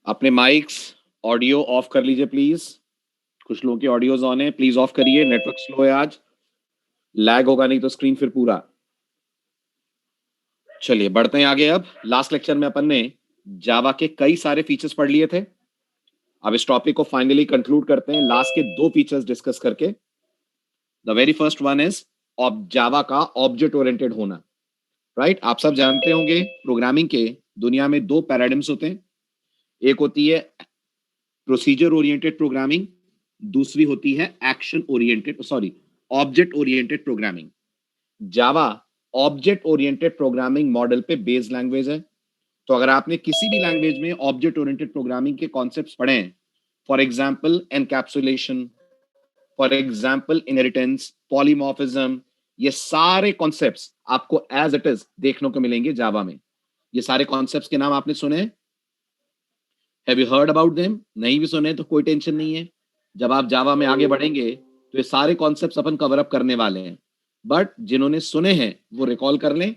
अपने mics audio of कर लीजिए प्लीज। कुछ लोगों की ऑडियोज ऑन है, प्लीज ऑफ करिए। नेटवर्क स्लो है आज, लैग होगा नहीं तो स्क्रीन फिर पूरा। चलिए बढ़ते हैं आगे। अब लास्ट लेक्चर में अपन ने जावा के कई सारे फीचर्स पढ़ लिए थे। अब इस टॉपिक को फाइनली कंक्लूड करते हैं लास्ट के दो फीचर्स डिस्कस करके। The very first one is Java का ऑब्जेक्ट ओरिएंटेड होना। राइट, आप सब जानते होंगे प्रोग्रामिंग के दुनिया में दो पैराडिम्स होते हैं। एक होती है प्रोसीजर ओरिएंटेड प्रोग्रामिंग, दूसरी होती है action oriented sorry object oriented programming. जावा ऑब्जेक्ट ओरिएंटेड प्रोग्रामिंग मॉडल पे बेस्ड लैंग्वेज है। तो अगर आपने किसी भी लैंग्वेज में ऑब्जेक्ट ओरिएंटेड प्रोग्रामिंग के कॉन्सेप्ट्स पढ़े हैं, for example encapsulation, for example inheritance, polymorphism, ये सारे कॉन्सेप्ट्स आपको एज इट इज देखने को मिलेंगे जावा में। ये सारे कॉन्सेप्ट्स के नाम आपने सुने हैं? Have you heard about them? नहीं भी सुने तो कोई टेंशन नहीं है। जब आप जावा में आगे बढ़ेंगे तो ये सारे कॉन्सेप्ट्स अपन कवर अप करने वाले हैं। बट जिन्होंने सुने हैं वो रिकॉल कर लें।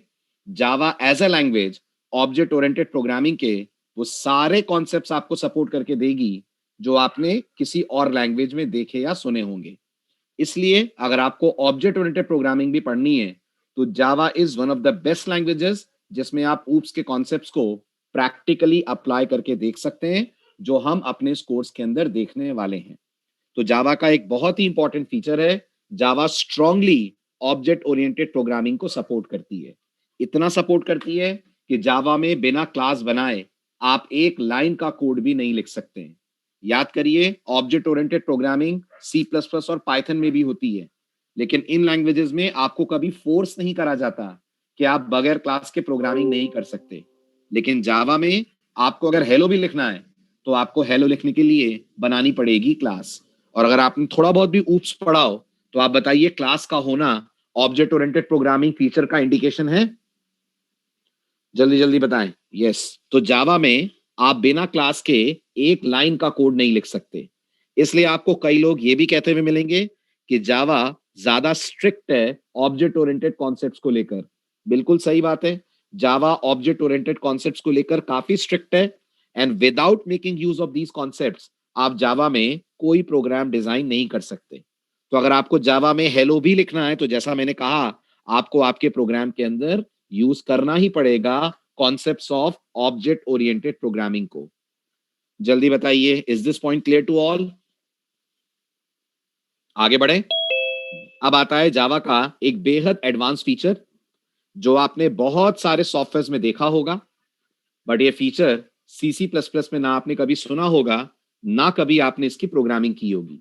Java as a language object oriented programming के वो सारे कॉन्सेप्ट्स आपको सपोर्ट करके देगी जो आपने किसी और लैंग्वेज में देखे या सुने होंगे। इसलिए अगर आपको ऑब्जेक्ट ओरिएंटेड प्रोग्रामिंग भी पढ़नी है तो Java is one of the best languages जिसमें आप ऊप्स के कॉन्सेप्ट्स को प्रैक्टिकली अप्लाई करके देख सकते हैं, जो हम अपने इस कोर्स के अंदर देखने वाले हैं। तो जावा का एक बहुत ही इंपॉर्टेंट फीचर है, जावा स्ट्रांगली ऑब्जेक्ट ओरिएंटेड प्रोग्रामिंग को सपोर्ट करती है। इतना सपोर्ट करती है कि जावा में बिना क्लास बनाए आप एक लाइन का कोड भी नहीं लिख सकते हैं। याद करिए, object oriented programming C plus plus और पाइथन में भी होती है, लेकिन इन लैंग्वेजेस में आपको कभी फोर्स नहीं करा जाता कि आप बगैर क्लास के प्रोग्रामिंग नहीं कर सकते। लेकिन जावा में आपको अगर हेलो भी लिखना है तो आपको हेलो लिखने के लिए बनानी पड़ेगी क्लास। और अगर आपने थोड़ा बहुत भी ऊप्स पढ़ा हो तो आप बताइए, क्लास का होना ऑब्जेक्ट ओरिएंटेड प्रोग्रामिंग फीचर का इंडिकेशन है? जल्दी जल्दी बताएं। यस। तो जावा में आप बिना क्लास के एक लाइन का कोड नहीं लिख सकते। इसलिए आपको कई लोग ये भी कहते हुए मिलेंगे कि जावा ज्यादा स्ट्रिक्ट है ऑब्जेक्ट ओरिएंटेड कॉन्सेप्ट्स को लेकर। बिल्कुल सही बात है, जावा ऑब्जेक्ट ओरिएंटेड कॉन्सेप्ट्स को लेकर काफी स्ट्रिक्ट है। And without making use of these concepts आप जावा में कोई प्रोग्राम डिजाइन नहीं कर सकते। तो अगर आपको जावा में हेलो भी लिखना है तो जैसा मैंने कहा, आपको आपके प्रोग्राम के अंदर यूज करना ही पड़ेगा concepts of object oriented programming को। जल्दी बताइए, is this point clear to all? आगे बढ़े। अब आता है जावा का एक बेहद एडवांस फीचर जो आपने बहुत सारे सॉफ्टवेयर में देखा होगा, बट ये फीचर सी सी प्लस प्लस में ना आपने कभी सुना होगा, ना कभी आपने इसकी प्रोग्रामिंग की होगी।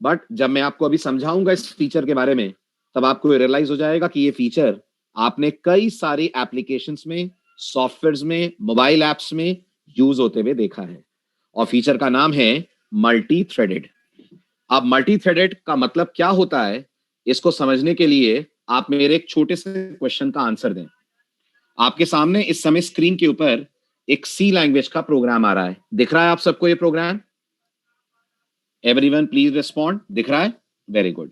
बट जब मैं आपको अभी समझाऊंगा इस फीचर के बारे में, तब आपको रियलाइज हो जाएगा कि ये फीचर आपने कई सारी एप्लीकेशंस में, सॉफ्टवेयर्स में, मोबाइल एप्स में यूज होते हुए देखा है। और फीचर का नाम है मल्टी थ्रेडेड। अब मल्टी थ्रेडेड का मतलब क्या होता है, इसको समझने के लिए आप मेरे एक छोटे से क्वेश्चन का आंसर दें। आपके सामने इस समय स्क्रीन के ऊपर एक सी लैंग्वेज का प्रोग्राम आ रहा है। दिख रहा है आप सबको ये प्रोग्राम? Everyone please respond. दिख रहा है? Very good.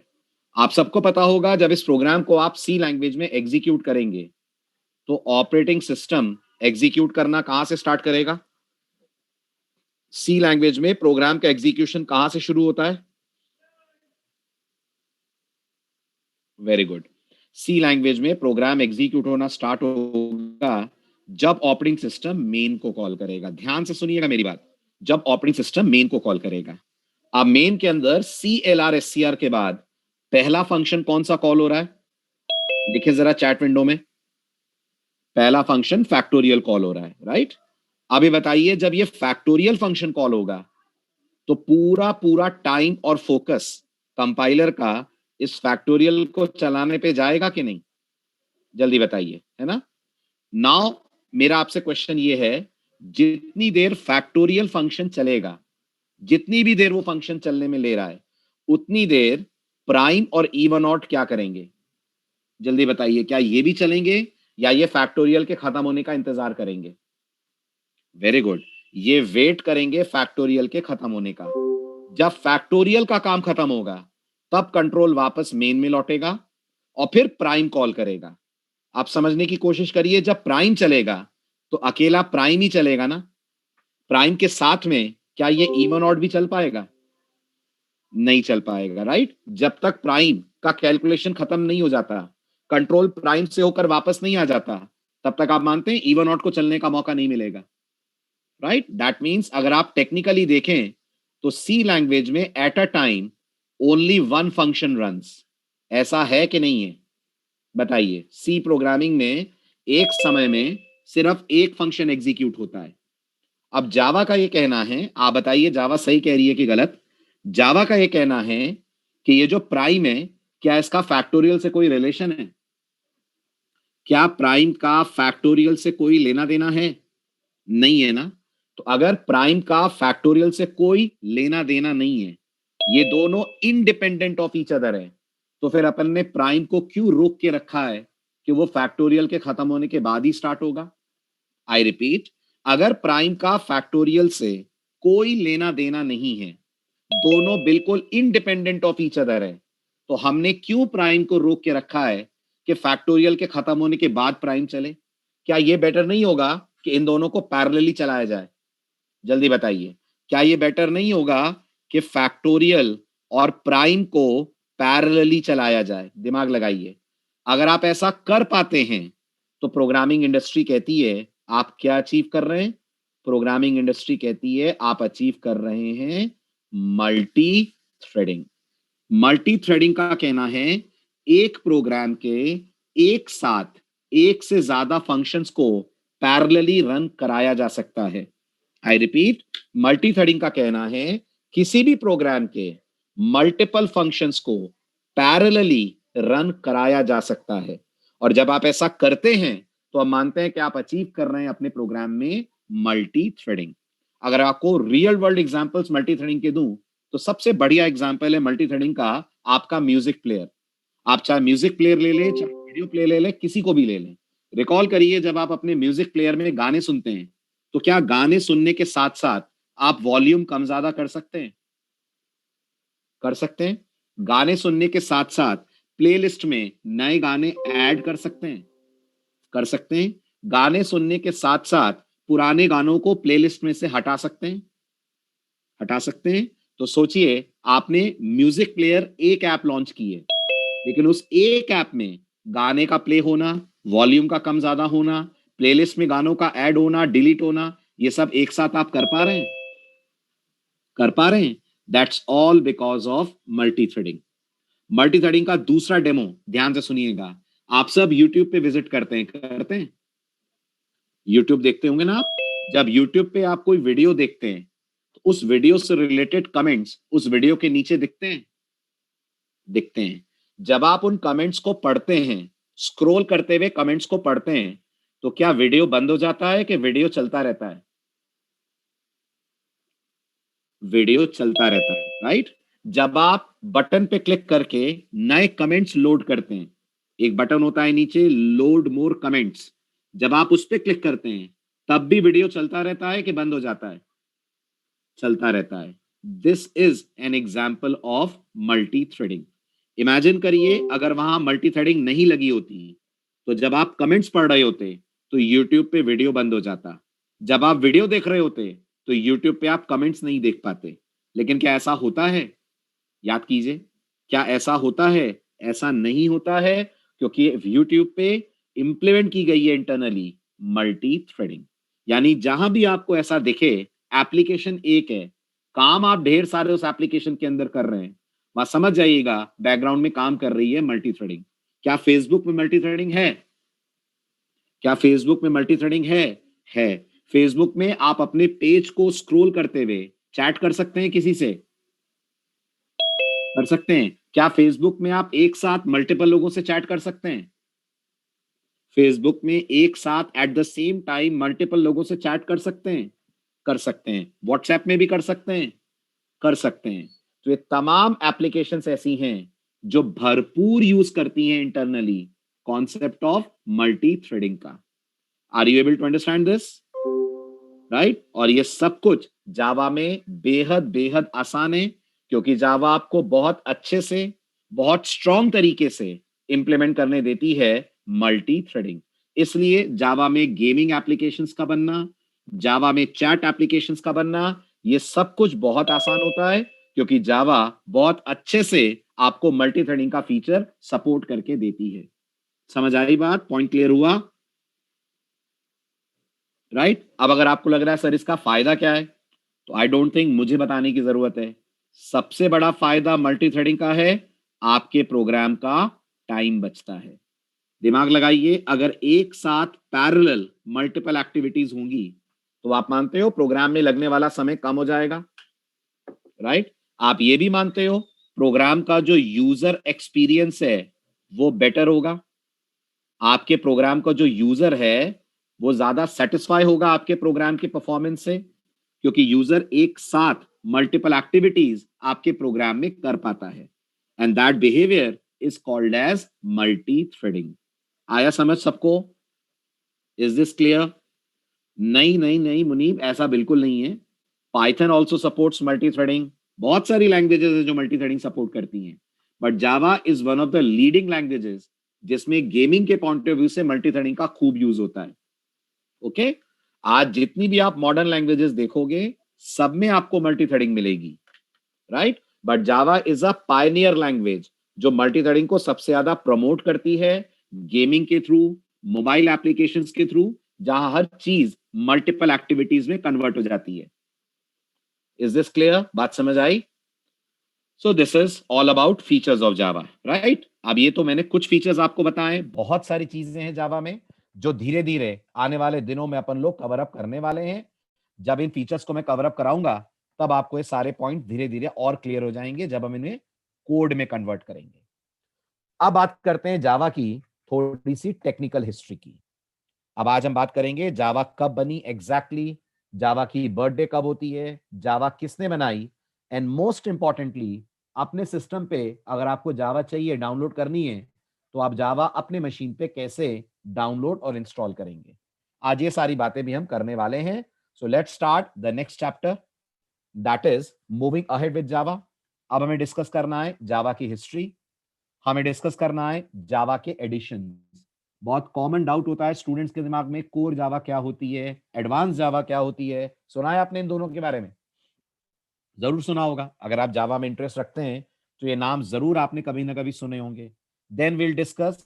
आप सबको पता होगा जब इस प्रोग्राम को आप सी लैंग्वेज में एग्जीक्यूट करेंगे तो ऑपरेटिंग सिस्टम एग्जीक्यूट करना कहां से स्टार्ट करेगा? सी लैंग्वेज में प्रोग्राम का एग्जीक्यूशन कहां से शुरू होता है? Very good. सी लैंग्वेज में प्रोग्राम एग्जीक्यूट होना स्टार्ट होगा जब ऑपरेटिंग सिस्टम मेन को कॉल करेगा। ध्यान से सुनिएगा मेरी बात, जब ऑपरेटिंग सिस्टम मेन को कॉल करेगा। अब मेन के अंदर CLR SCR के बाद पहला फंक्शन कौन सा कॉल हो रहा है? देखिए जरा चैट विंडो में, पहला फंक्शन फैक्टोरियल कॉल हो रहा है, राइट? अभी बताइए, जब ये फैक्टोरियल फंक्शन कॉल होगा तो पूरा पूरा टाइम और फोकस कंपाइलर का इस फैक्टोरियल को चलाने पे जाएगा कि नहीं? जल्दी बताइए, है ना? नाउ मेरा आपसे क्वेश्चन ये है, जितनी देर फैक्टोरियल फंक्शन चलेगा, जितनी भी देर वो फंक्शन चलने में ले रहा है, उतनी देर प्राइम और इवन ऑट क्या करेंगे? जल्दी बताइए, क्या ये भी चलेंगे या ये फैक्टोरियल के खत्म होने का इंतजार करेंगे? वेरी गुड, ये वेट करेंगे फैक्टोरियल के खत्म होने का। जब फैक्टोरियल का काम खत्म होगा तब कंट्रोल वापस मेन में लौटेगा और फिर प्राइम कॉल करेगा। आप समझने की कोशिश करिए, जब प्राइम चलेगा तो अकेला प्राइम ही चलेगा ना, प्राइम के साथ में क्या ये इवन ऑड भी चल पाएगा? नहीं चल पाएगा, राइट? जब तक प्राइम का कैलकुलेशन खत्म नहीं हो जाता, कंट्रोल प्राइम से होकर वापस नहीं आ जाता, तब तक आप मानते हैं इवन ऑड को चलने का मौका नहीं मिलेगा, राइट? दैट मीन्स अगर आप टेक्निकली देखें तो सी लैंग्वेज में at a time only one function runs. ऐसा है कि नहीं है? बताइए। सी प्रोग्रामिंग में एक समय में सिर्फ एक फंक्शन एग्जीक्यूट होता है। अब जावा का ये कहना है, आप बताइए जावा सही कह रही है कि गलत? जावा का ये कहना है कि ये जो प्राइम है, क्या इसका फैक्टोरियल से कोई रिलेशन है? क्या प्राइम का फैक्टोरियल से कोई लेना देना है? नहीं है ना? तो अगर प्राइम का फैक्टोरियल से कोई लेना देना नहीं है, ये दोनों इंडिपेंडेंट ऑफ ईच अदर है, तो फिर अपन ने प्राइम को क्यों रोक के रखा है कि वो फैक्टोरियल के खत्म होने के बाद ही स्टार्ट होगा? आई रिपीट, अगर प्राइम का फैक्टोरियल से कोई लेना देना नहीं है, दोनों बिल्कुल इंडिपेंडेंट ऑफ ईच अदर है, तो हमने क्यों प्राइम को रोक के रखा है कि फैक्टोरियल के खत्म होने के बाद प्राइम चले? क्या ये बेटर नहीं होगा कि इन दोनों को पैरेलली चलाया जाए? जल्दी बताइए। क्या ये बेटर नहीं होगा कि फैक्टोरियल और प्राइम को पैरेलली चलाया जाए? दिमाग लगाइए। अगर आप ऐसा कर पाते हैं, तो प्रोग्रामिंग इंडस्ट्री कहती है आप क्या अचीव कर रहे हैं? प्रोग्रामिंग इंडस्ट्री कहती है आप अचीव कर रहे हैं मल्टी थ्रेडिंग। मल्टी थ्रेडिंग का कहना है एक प्रोग्राम के एक साथ एक से ज्यादा फंक्शंस को पैरेलली रन कराया जा सकता है। आई रिपीट, मल्टी थ्रेडिंग का कहना है किसी भी प्रोग्राम के मल्टीपल फंक्शंस को पैरेलली रन कराया जा सकता है। और जब आप ऐसा करते हैं तो हम मानते हैं कि आप अचीव कर रहे हैं अपने प्रोग्राम में मल्टी थ्रेडिंग। अगर आपको real world examples multi threading के दूं, तो सबसे बढ़िया एग्जांपल है मल्टी थ्रेडिंग का आपका म्यूजिक प्लेयर। आप चाहे म्यूजिक प्लेयर ले लें, चाहे वीडियो प्लेयर ले लें, किसी को भी ले लें। रिकॉल करिए जब आप अपने म्यूजिक प्लेयर में गाने सुनते हैं, तो क्या गाने सुनने के साथ साथ आप वॉल्यूम कम ज्यादा कर सकते हैं? कर सकते हैं। गाने सुनने के साथ साथ प्लेलिस्ट में नए गाने ऐड कर सकते हैं? कर सकते हैं। गाने सुनने के साथ साथ पुराने गानों को प्लेलिस्ट में से हटा सकते हैं? हटा सकते हैं। तो सोचिए, आपने म्यूजिक प्लेयर एक ऐप लॉन्च की है, लेकिन उस एक ऐप में गाने का प्ले होना, वॉल्यूम का कम ज्यादा होना, प्लेलिस्ट में गानों का ऐड होना, डिलीट होना, ये सब एक साथ आप कर पा रहे हैं? कर पा रहे हैं? That's all because of multi threading. Multi threading का दूसरा डेमो ध्यान से सुनिएगा। आप सब यूट्यूब पे विजिट करते हैं? करते हैं? यूट्यूब देखते होंगे ना आप? जब यूट्यूब पे आप कोई वीडियो देखते हैं, तो उस वीडियो से रिलेटेड कमेंट्स उस वीडियो के नीचे दिखते हैं? दिखते हैं। जब आप उन कमेंट्स को पढ़ते हैं, स्क्रॉल करते हुए कमेंट्स को पढ़ते हैं, तो क्या वीडियो बंद हो जाता है कि वीडियो चलता रहता है? वीडियो चलता रहता है, राइट? जब आप बटन पे क्लिक करके नए कमेंट्स लोड करते हैं, एक बटन होता है नीचे लोड मोर कमेंट्स, जब आप उस पे क्लिक करते हैं, तब भी वीडियो चलता रहता है कि बंद हो जाता है? चलता रहता है। This is an example of multi threading. Imagine करिए अगर वहां मल्टी थ्रेडिंग नहीं लगी होती, तो जब आप कमेंट्स पढ़ रहे होते तो यूट्यूब पे वीडियो बंद हो जाता। जब आप वीडियो देख रहे होते तो यूट्यूब पे आप कमेंट्स नहीं देख पाते। लेकिन क्या ऐसा होता है? याद कीजिए, क्या ऐसा होता है? ऐसा नहीं होता है, क्योंकि यूट्यूब पे इंप्लीमेंट की गई है इंटरनली मल्टी थ्रेडिंग। यानी जहां भी आपको ऐसा दिखे एप्लीकेशन एक है, काम आप ढेर सारे उस एप्लीकेशन के अंदर कर रहे हैं, वहां समझ जाइएगा बैकग्राउंड में काम कर रही है मल्टी थ्रेडिंग। क्या फेसबुक में मल्टी थ्रेडिंग है? क्या फेसबुक में मल्टी थ्रेडिंग है? है। फेसबुक में आप अपने पेज को स्क्रॉल करते हुए चैट कर सकते हैं किसी से? कर सकते हैं। क्या फेसबुक में आप एक साथ मल्टीपल लोगों से चैट कर सकते हैं? फेसबुक में एक साथ at the same time multiple लोगों से चैट कर सकते हैं? कर सकते हैं। व्हाट्सएप में भी कर सकते हैं? कर सकते हैं। तो ये तमाम एप्लीकेशंस ऐसी हैं जो भरपूर यूज करती हैं internally concept of multi threading का। Are you able to understand this? Right? और ये सब कुछ जावा में बेहद बेहद आसान है, क्योंकि जावा आपको बहुत अच्छे से, बहुत स्ट्रॉन्ग तरीके से इंप्लीमेंट करने देती है मल्टी थ्रेडिंग। इसलिए जावा में गेमिंग एप्लीकेशंस का बनना, जावा में चैट एप्लीकेशंस का बनना, ये सब कुछ बहुत आसान होता है क्योंकि जावा बहुत अच्छे से आपको मल्टी थ्रेडिंग का फीचर सपोर्ट करके देती है। समझ आई बात? पॉइंट क्लियर हुआ? राइट? अब अगर आपको लग रहा है सर इसका फायदा क्या है, तो आई डोंट थिंक मुझे बताने की जरूरत है। सबसे बड़ा फायदा मल्टी थ्रेडिंग का है, आपके प्रोग्राम का टाइम बचता है। दिमाग लगाइए, अगर एक साथ पैरेलल मल्टीपल एक्टिविटीज होंगी तो आप मानते हो प्रोग्राम में लगने वाला समय कम हो जाएगा, राइट? आप ये भी मानते हो प्रोग्राम का जो यूजर एक्सपीरियंस है वो बेटर होगा। आपके प्रोग्राम का जो यूजर है वो ज्यादा सेटिस्फाई होगा आपके प्रोग्राम के परफॉर्मेंस से, क्योंकि यूजर एक साथ मल्टीपल एक्टिविटीज आपके प्रोग्राम में कर पाता है, and that behaviour is called as multi threading. आया समझ सबको? Is this clear? नहीं नहीं नहीं मुनीब, ऐसा बिल्कुल नहीं है। Python also supports multi threading. बहुत सारी लैंग्वेजेस है जो मल्टी थ्रेडिंग सपोर्ट करती हैं, but Java is one of the leading languages जिसमें गेमिंग के पॉइंट ऑफ व्यू से मल्टी थ्रेडिंग का खूब यूज होता है। ओके? आज जितनी भी आप मॉडर्न लैंग्वेजेस देखोगे सब में आपको मल्टी थ्रेडिंग मिलेगी, right? But Java is a Pioneer language जो मल्टी थ्रेडिंग को सबसे ज्यादा प्रमोट करती है, गेमिंग के थ्रू, मोबाइल एप्लीकेशंस के थ्रू, जहां हर चीज मल्टीपल एक्टिविटीज में कन्वर्ट हो जाती है। Is this clear? बात समझ आई? So this is all about features of Java, right? अब ये तो मैंने कुछ फीचर्स आपको बताए, बहुत सारी चीजें हैं जावा में जो धीरे धीरे आने वाले दिनों में अपन लोग कवर अप करने वाले हैं। जब इन फीचर्स को मैं कवर अप कराऊंगा तब आपको ये सारे पॉइंट धीरे धीरे और क्लियर हो जाएंगे जब हम इन्हें कोड में कन्वर्ट करेंगे। अब बात करते हैं जावा की थोड़ी सी टेक्निकल हिस्ट्री की। अब आज हम बात करेंगे जावा कब बनी एग्जैक्टली, जावा की बर्थडे कब होती है, जावा किसने बनाई, एंड मोस्ट इंपॉर्टेंटली अपने सिस्टम पे अगर आपको जावा चाहिए डाउनलोड करनी है तो आप जावा अपने मशीन पे कैसे डाउनलोड और इंस्टॉल करेंगे। आज ये सारी बातें भी हम करने वाले हैं। So let's start the next chapter, that is moving ahead with Java. अब हमें डिस्कस करना है जावा की हिस्ट्री, हमें डिस्कस करना है जावा के एडिशन। बहुत कॉमन डाउट होता है स्टूडेंट्स के दिमाग में, कोर जावा क्या होती है, एडवांस जावा क्या होती है। सुना है आपने इन दोनों के बारे में? जरूर सुना होगा। अगर आप जावा में इंटरेस्ट रखते हैं तो ये नाम जरूर आपने कभी ना कभी सुने होंगे। Then will discuss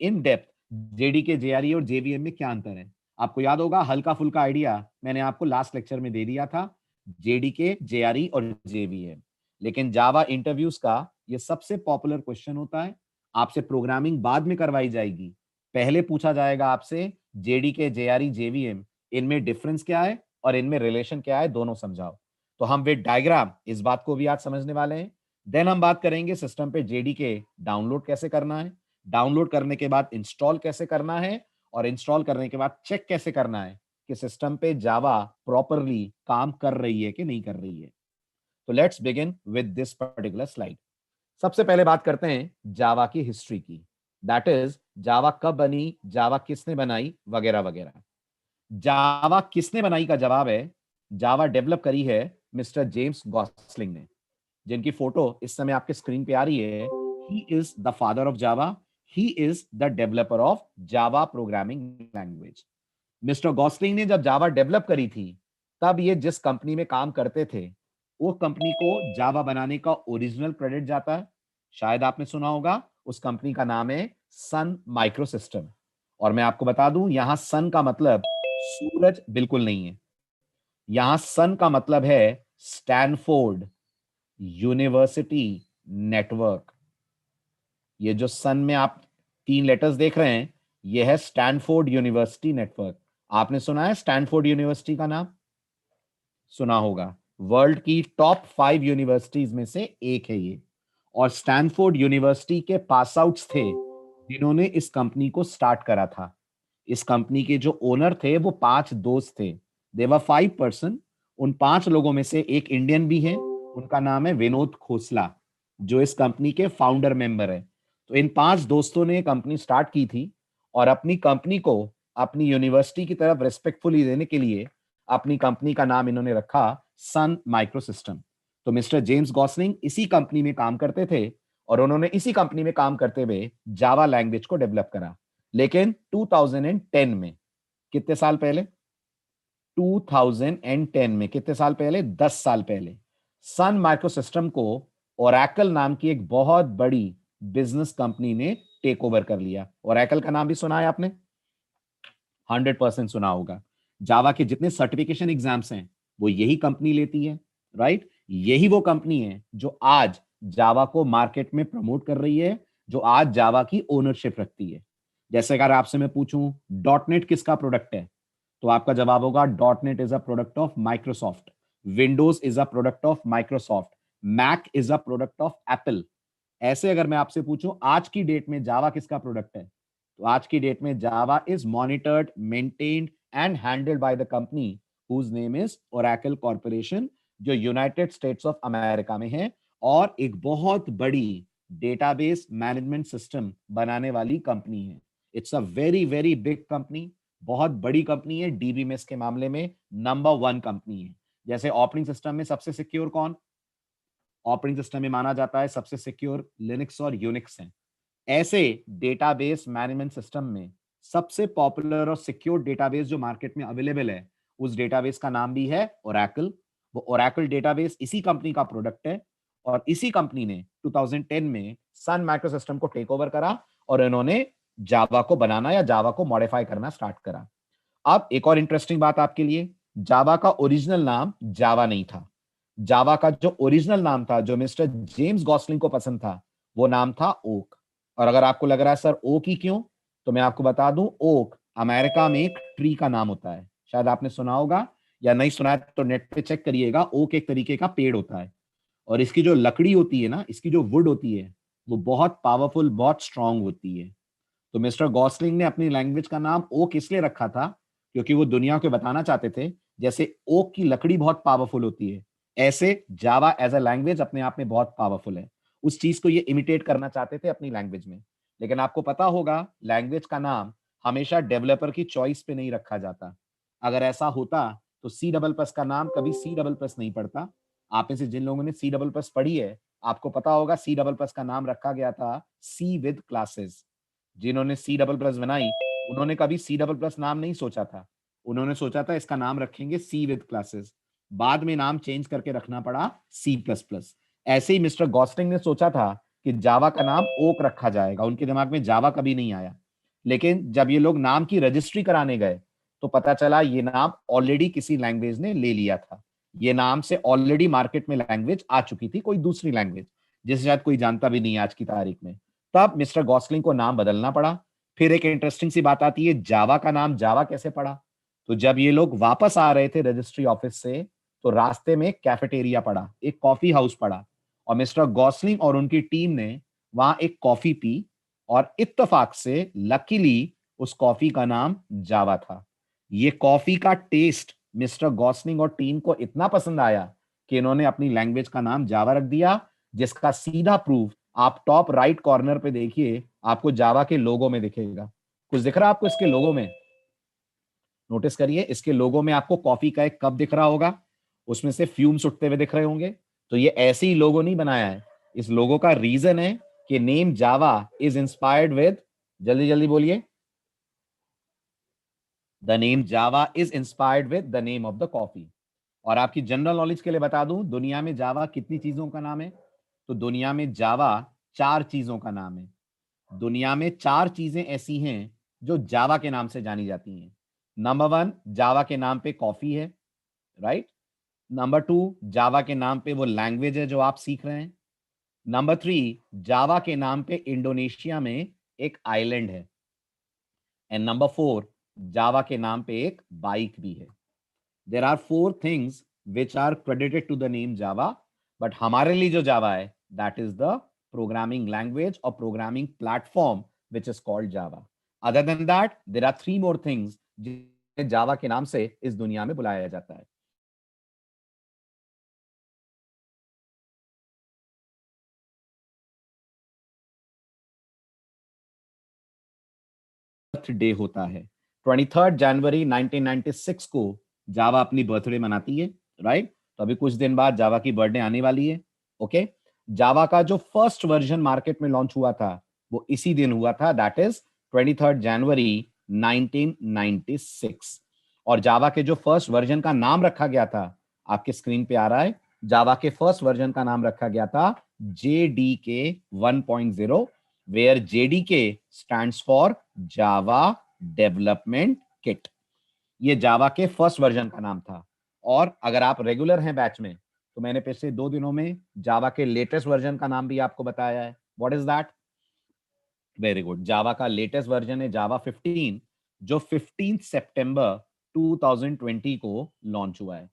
in depth JDK, JRE और जेवीएम में क्या अंतर है। आपको याद होगा, हल्का फुल्का आइडिया मैंने आपको लास्ट लेक्चर में दे दिया था, जेडीके, जेआरई और जेवीएम। लेकिन जावा इंटरव्यूज का ये सबसे पॉपुलर क्वेश्चन होता है। आपसे प्रोग्रामिंग बाद में करवाई जाएगी, पहले पूछा जाएगा आपसे जेडीके, जेआरई, जेवीएम, इनमें डिफरेंस क्या है और इनमें रिलेशन क्या है, दोनों समझाओ। तो हम विद डायग्राम इस बात को भी आज समझने वाले हैं। देन हम बात करेंगे सिस्टम पे जेडीके डाउनलोड कैसे करना है, डाउनलोड करने के बाद इंस्टॉल कैसे करना है, और इंस्टॉल करने के बाद चेक कैसे करना है कि सिस्टम पे जावा प्रॉपरली काम कर रही है कि नहीं कर रही है। तो let's begin with this particular slide. सबसे पहले बात करते हैं जावा की हिस्ट्री की, दैट इज जावा कब बनी, जावा किसने बनाई, वगैरह वगैरह। जावा किसने बनाई का जवाब है, जावा डेवलप करी है मिस्टर जेम्स गॉसलिंग ने, जिनकी फोटो इस समय आपके स्क्रीन पे आ रही है। He is the father of Java, he is the developer of Java programming language. Mister Gosling ने जब जावा डेवलप करी थी तब ये जिस कंपनी में काम करते थे वो कंपनी को जावा बनाने का ओरिजिनल क्रेडिट जाता है। शायद आपने सुना होगा, उस कंपनी का नाम है सन माइक्रो सिस्टम। और मैं आपको बता दूं, यहां सन का मतलब सूरज बिल्कुल नहीं है, यहां सन का मतलब है स्टैनफोर्ड यूनिवर्सिटी नेटवर्क। ये जो सन में आप 3 लेटर्स देख रहे हैं, ये है स्टैनफोर्ड यूनिवर्सिटी नेटवर्क। आपने सुना है स्टैनफोर्ड यूनिवर्सिटी का नाम? सुना होगा। वर्ल्ड की टॉप 5 यूनिवर्सिटीज में से एक है ये, और स्टैनफोर्ड यूनिवर्सिटी के पास आउट्स थे जिन्होंने इस कंपनी को स्टार्ट करा था। इस कंपनी के जो ओनर थे वो 5 दोस्त थे, देवर 5 पर्सन। उन 5 लोगों में से एक इंडियन भी है, उनका नाम है विनोद खोसला, जो इस कंपनी के फाउंडर मेंबर है। तो इन 5 दोस्तों ने कंपनी स्टार्ट की थी, और अपनी कंपनी को अपनी यूनिवर्सिटी की तरफ रेस्पेक्टफुली देने के लिए अपनी कंपनी का नाम इन्होंने रखा सन माइक्रो सिस्टम। तो मिस्टर जेम्स गॉसलिंग इसी कंपनी में काम करते थे, और उन्होंने इसी कंपनी में काम करते हुए जावा लैंग्वेज को डेवलप करा। लेकिन 2010 में, कितने साल पहले, 2010 में, कितने साल पहले? 10 साल पहले, सन माइक्रोसिस्टम को ओरेकल नाम की एक बहुत बड़ी बिजनेस कंपनी ने टेक ओवर कर लिया। ओरेकल का नाम भी सुना है आपने? 100% सुना होगा। जावा के जितने सर्टिफिकेशन एग्जाम्स हैं वो यही कंपनी लेती है, राइट? यही वो कंपनी है जो आज जावा को मार्केट में प्रमोट कर रही है, जो आज जावा की ओनरशिप रखती है। जैसे अगर आपसे मैं पूछूं डॉट नेट किसका प्रोडक्ट है, तो आपका जवाब होगा dot net is a product of Microsoft, Windows is a product of Microsoft, Mac is a product of Apple. ऐसे अगर मैं आपसे पूछूं आज की डेट में जावा किसका प्रोडक्ट है, तो आज की डेट में Java is monitored, maintained and handled by the company whose name is Oracle corporation, जो यूनाइटेड स्टेट्स ऑफ अमेरिका में है और एक बहुत बड़ी डेटाबेस मैनेजमेंट सिस्टम बनाने वाली कंपनी है। It's a very very big company, बहुत बड़ी कंपनी है, डीबीएमएस के मामले में नंबर 1 कंपनी है। जैसे ऑपरेटिंग सिस्टम में सबसे सिक्योर कौन? ऑपरेटिंग सिस्टम में माना जाता है सबसे सिक्योर लिनक्स और यूनिक्स हैं। ऐसे डेटाबेस मैनेजमेंट सिस्टम में सबसे पॉपुलर और सिक्योर डेटाबेस जो मार्केट में अवेलेबल है, उस डेटाबेस का नाम भी है ओरेकल। वो ओरेकल डेटाबेस इसी कंपनी का प्रोडक्ट है और इसी कंपनी ने 2010 में सन माइक्रोसिस्टम को टेक ओवर करा और इन्होंने जावा को बनाना या जावा को मॉडिफाई करना स्टार्ट करा। अब एक और इंटरेस्टिंग बात आपके लिए, जावा का ओरिजिनल नाम जावा नहीं था। जावा का जो ओरिजिनल नाम था, जो मिस्टर जेम्स गॉसलिंग को पसंद था, वो नाम था ओक। और अगर आपको लग रहा है सर ओक ही क्यों, तो मैं आपको बता दूं, ओक अमेरिका में एक ट्री का नाम होता है। शायद आपने सुना होगा या नहीं सुना है तो नेट पे चेक करिएगा। ओक एक तरीके का पेड़ होता है और इसकी जो लकड़ी होती है ना, इसकी जो वुड होती है, वो बहुत पावरफुल, बहुत स्ट्रांग होती है। तो मिस्टर गॉसलिंग ने अपनी लैंग्वेज का नाम ओक इसलिए रखा था क्योंकि वो दुनिया को बताना चाहते थे जैसे ओक की लकड़ी बहुत पावरफुल होती है, ऐसे जावा एज अ लैंग्वेज अपने आप में बहुत पावरफुल है। उस चीज को ये इमिटेट करना चाहते थे अपनी लैंग्वेज में। लेकिन आपको पता होगा लैंग्वेज का नाम हमेशा डेवलपर की चॉइस पे नहीं रखा जाता। अगर ऐसा होता तो सी डबल प्लस का नाम कभी सी डबल प्लस नहीं पड़ता। आप में से जिन लोगों ने सी डबल प्लस पढ़ी है, आपको पता होगा सी डबल प्लस का नाम रखा गया था सी विद क्लासेस। जिन्होंने सी डबल प्लस बनाई, उन्होंने कभी सी डबल प्लस नाम नहीं सोचा था। उन्होंने सोचा था इसका नाम रखेंगे सी विद क्लासेस। बाद में नाम चेंज करके रखना पड़ा सी प्लस प्लस। ऐसे ही मिस्टर गॉस्टिंग ने सोचा था कि जावा का नाम ओक रखा जाएगा, उनके दिमाग में जावा कभी नहीं आया। लेकिन जब ये लोग नाम की रजिस्ट्री कराने गए तो पता चला ये नाम ऑलरेडी किसी लैंग्वेज ने ले लिया था। ये नाम से ऑलरेडी मार्केट में लैंग्वेज आ चुकी थी, कोई दूसरी लैंग्वेज, जिसे शायद कोई जानता भी नहीं है आज की तारीख में। तब मिस्टर गॉसलिंग को नाम बदलना पड़ा। फिर एक इंटरेस्टिंग सी बात आती है, जावा का नाम जावा कैसे पड़ा? तो जब ये लोग वापस आ रहे थे रजिस्ट्री ऑफिस से, तो रास्ते में एक कैफेटेरिया पड़ा, एक कॉफी हाउस पड़ा और मिस्टर गॉसलिंग और उनकी टीम ने वहां एक कॉफी पी और इत्तेफाक से लकीली उस कॉफी का नाम जावा था। ये कॉफी का टेस्ट मिस्टर गॉसलिंग और टीम को इतना पसंद आया कि इन्होंने अपनी लैंग्वेज का नाम जावा रख दिया, जिसका सीधा प्रूफ आप टॉप राइट कॉर्नर पे देखिए, आपको जावा के लोगो में दिखेगा। कुछ दिख रहा है आपको इसके लोगो में? नोटिस करिए, इसके लोगो में आपको कॉफी का एक कप दिख रहा होगा, उसमें से फ्यूम्स उठते हुए दिख रहे होंगे। तो ये ऐसे ही लोगो नहीं बनाया है। इस लोगो का रीजन है कि name Java is inspired with, जल्दी जल्दी बोलिए, the name Java is inspired with the name of the coffee. और आपकी जनरल नॉलेज के लिए बता दूं, दुनिया में जावा कितनी चीजों का नाम है? तो दुनिया में जावा 4 चीजों का नाम है। दुनिया में 4 चीजें ऐसी हैं जो जावा के नाम से जानी जाती हैं। नंबर 1, जावा के नाम पे कॉफी है, राइट? नंबर 2, जावा के नाम पे वो लैंग्वेज है जो आप सीख रहे हैं। नंबर 3, जावा के नाम पे इंडोनेशिया में एक आइलैंड है। एंड नंबर 4, जावा के नाम पे एक बाइक भी है। There are 4 things which are credited to the name Java, but हमारे लिए जो जावा है that is the programming language और programming platform which is called Java. Other than that there are 3 more things जिन्हें Java के नाम से इस दुनिया में बुलाया जाता है। बर्थडे होता है 23 जनवरी 1996 को जावा अपनी बर्थडे मनाती है, राइट? तो अभी कुछ दिन बाद जावा की बर्थडे आने वाली है। ओके, जावा का जो फर्स्ट वर्जन मार्केट में लॉन्च हुआ था वो इसी दिन हुआ था, दैट इज 23 जनवरी 1996। और जावा के जो फर्स्ट वर्जन का नाम रखा गया था, आपके स्क्रीन पे आ रहा है, जावा के फर्स्ट वर्जन का नाम रखा गया था JDK 1.0, where JDK stands for Java development kit. ये जावा के फर्स्ट वर्जन का नाम था। और अगर आप रेगुलर हैं बैच में, तो मैंने पिछले 2 दिनों में जावा के लेटेस्ट वर्जन का नाम भी आपको बताया है। What is that? Very good. Java का लेटेस्ट वर्जन है जावा 15, जो 15 सितंबर 2020 को लॉन्च हुआ है।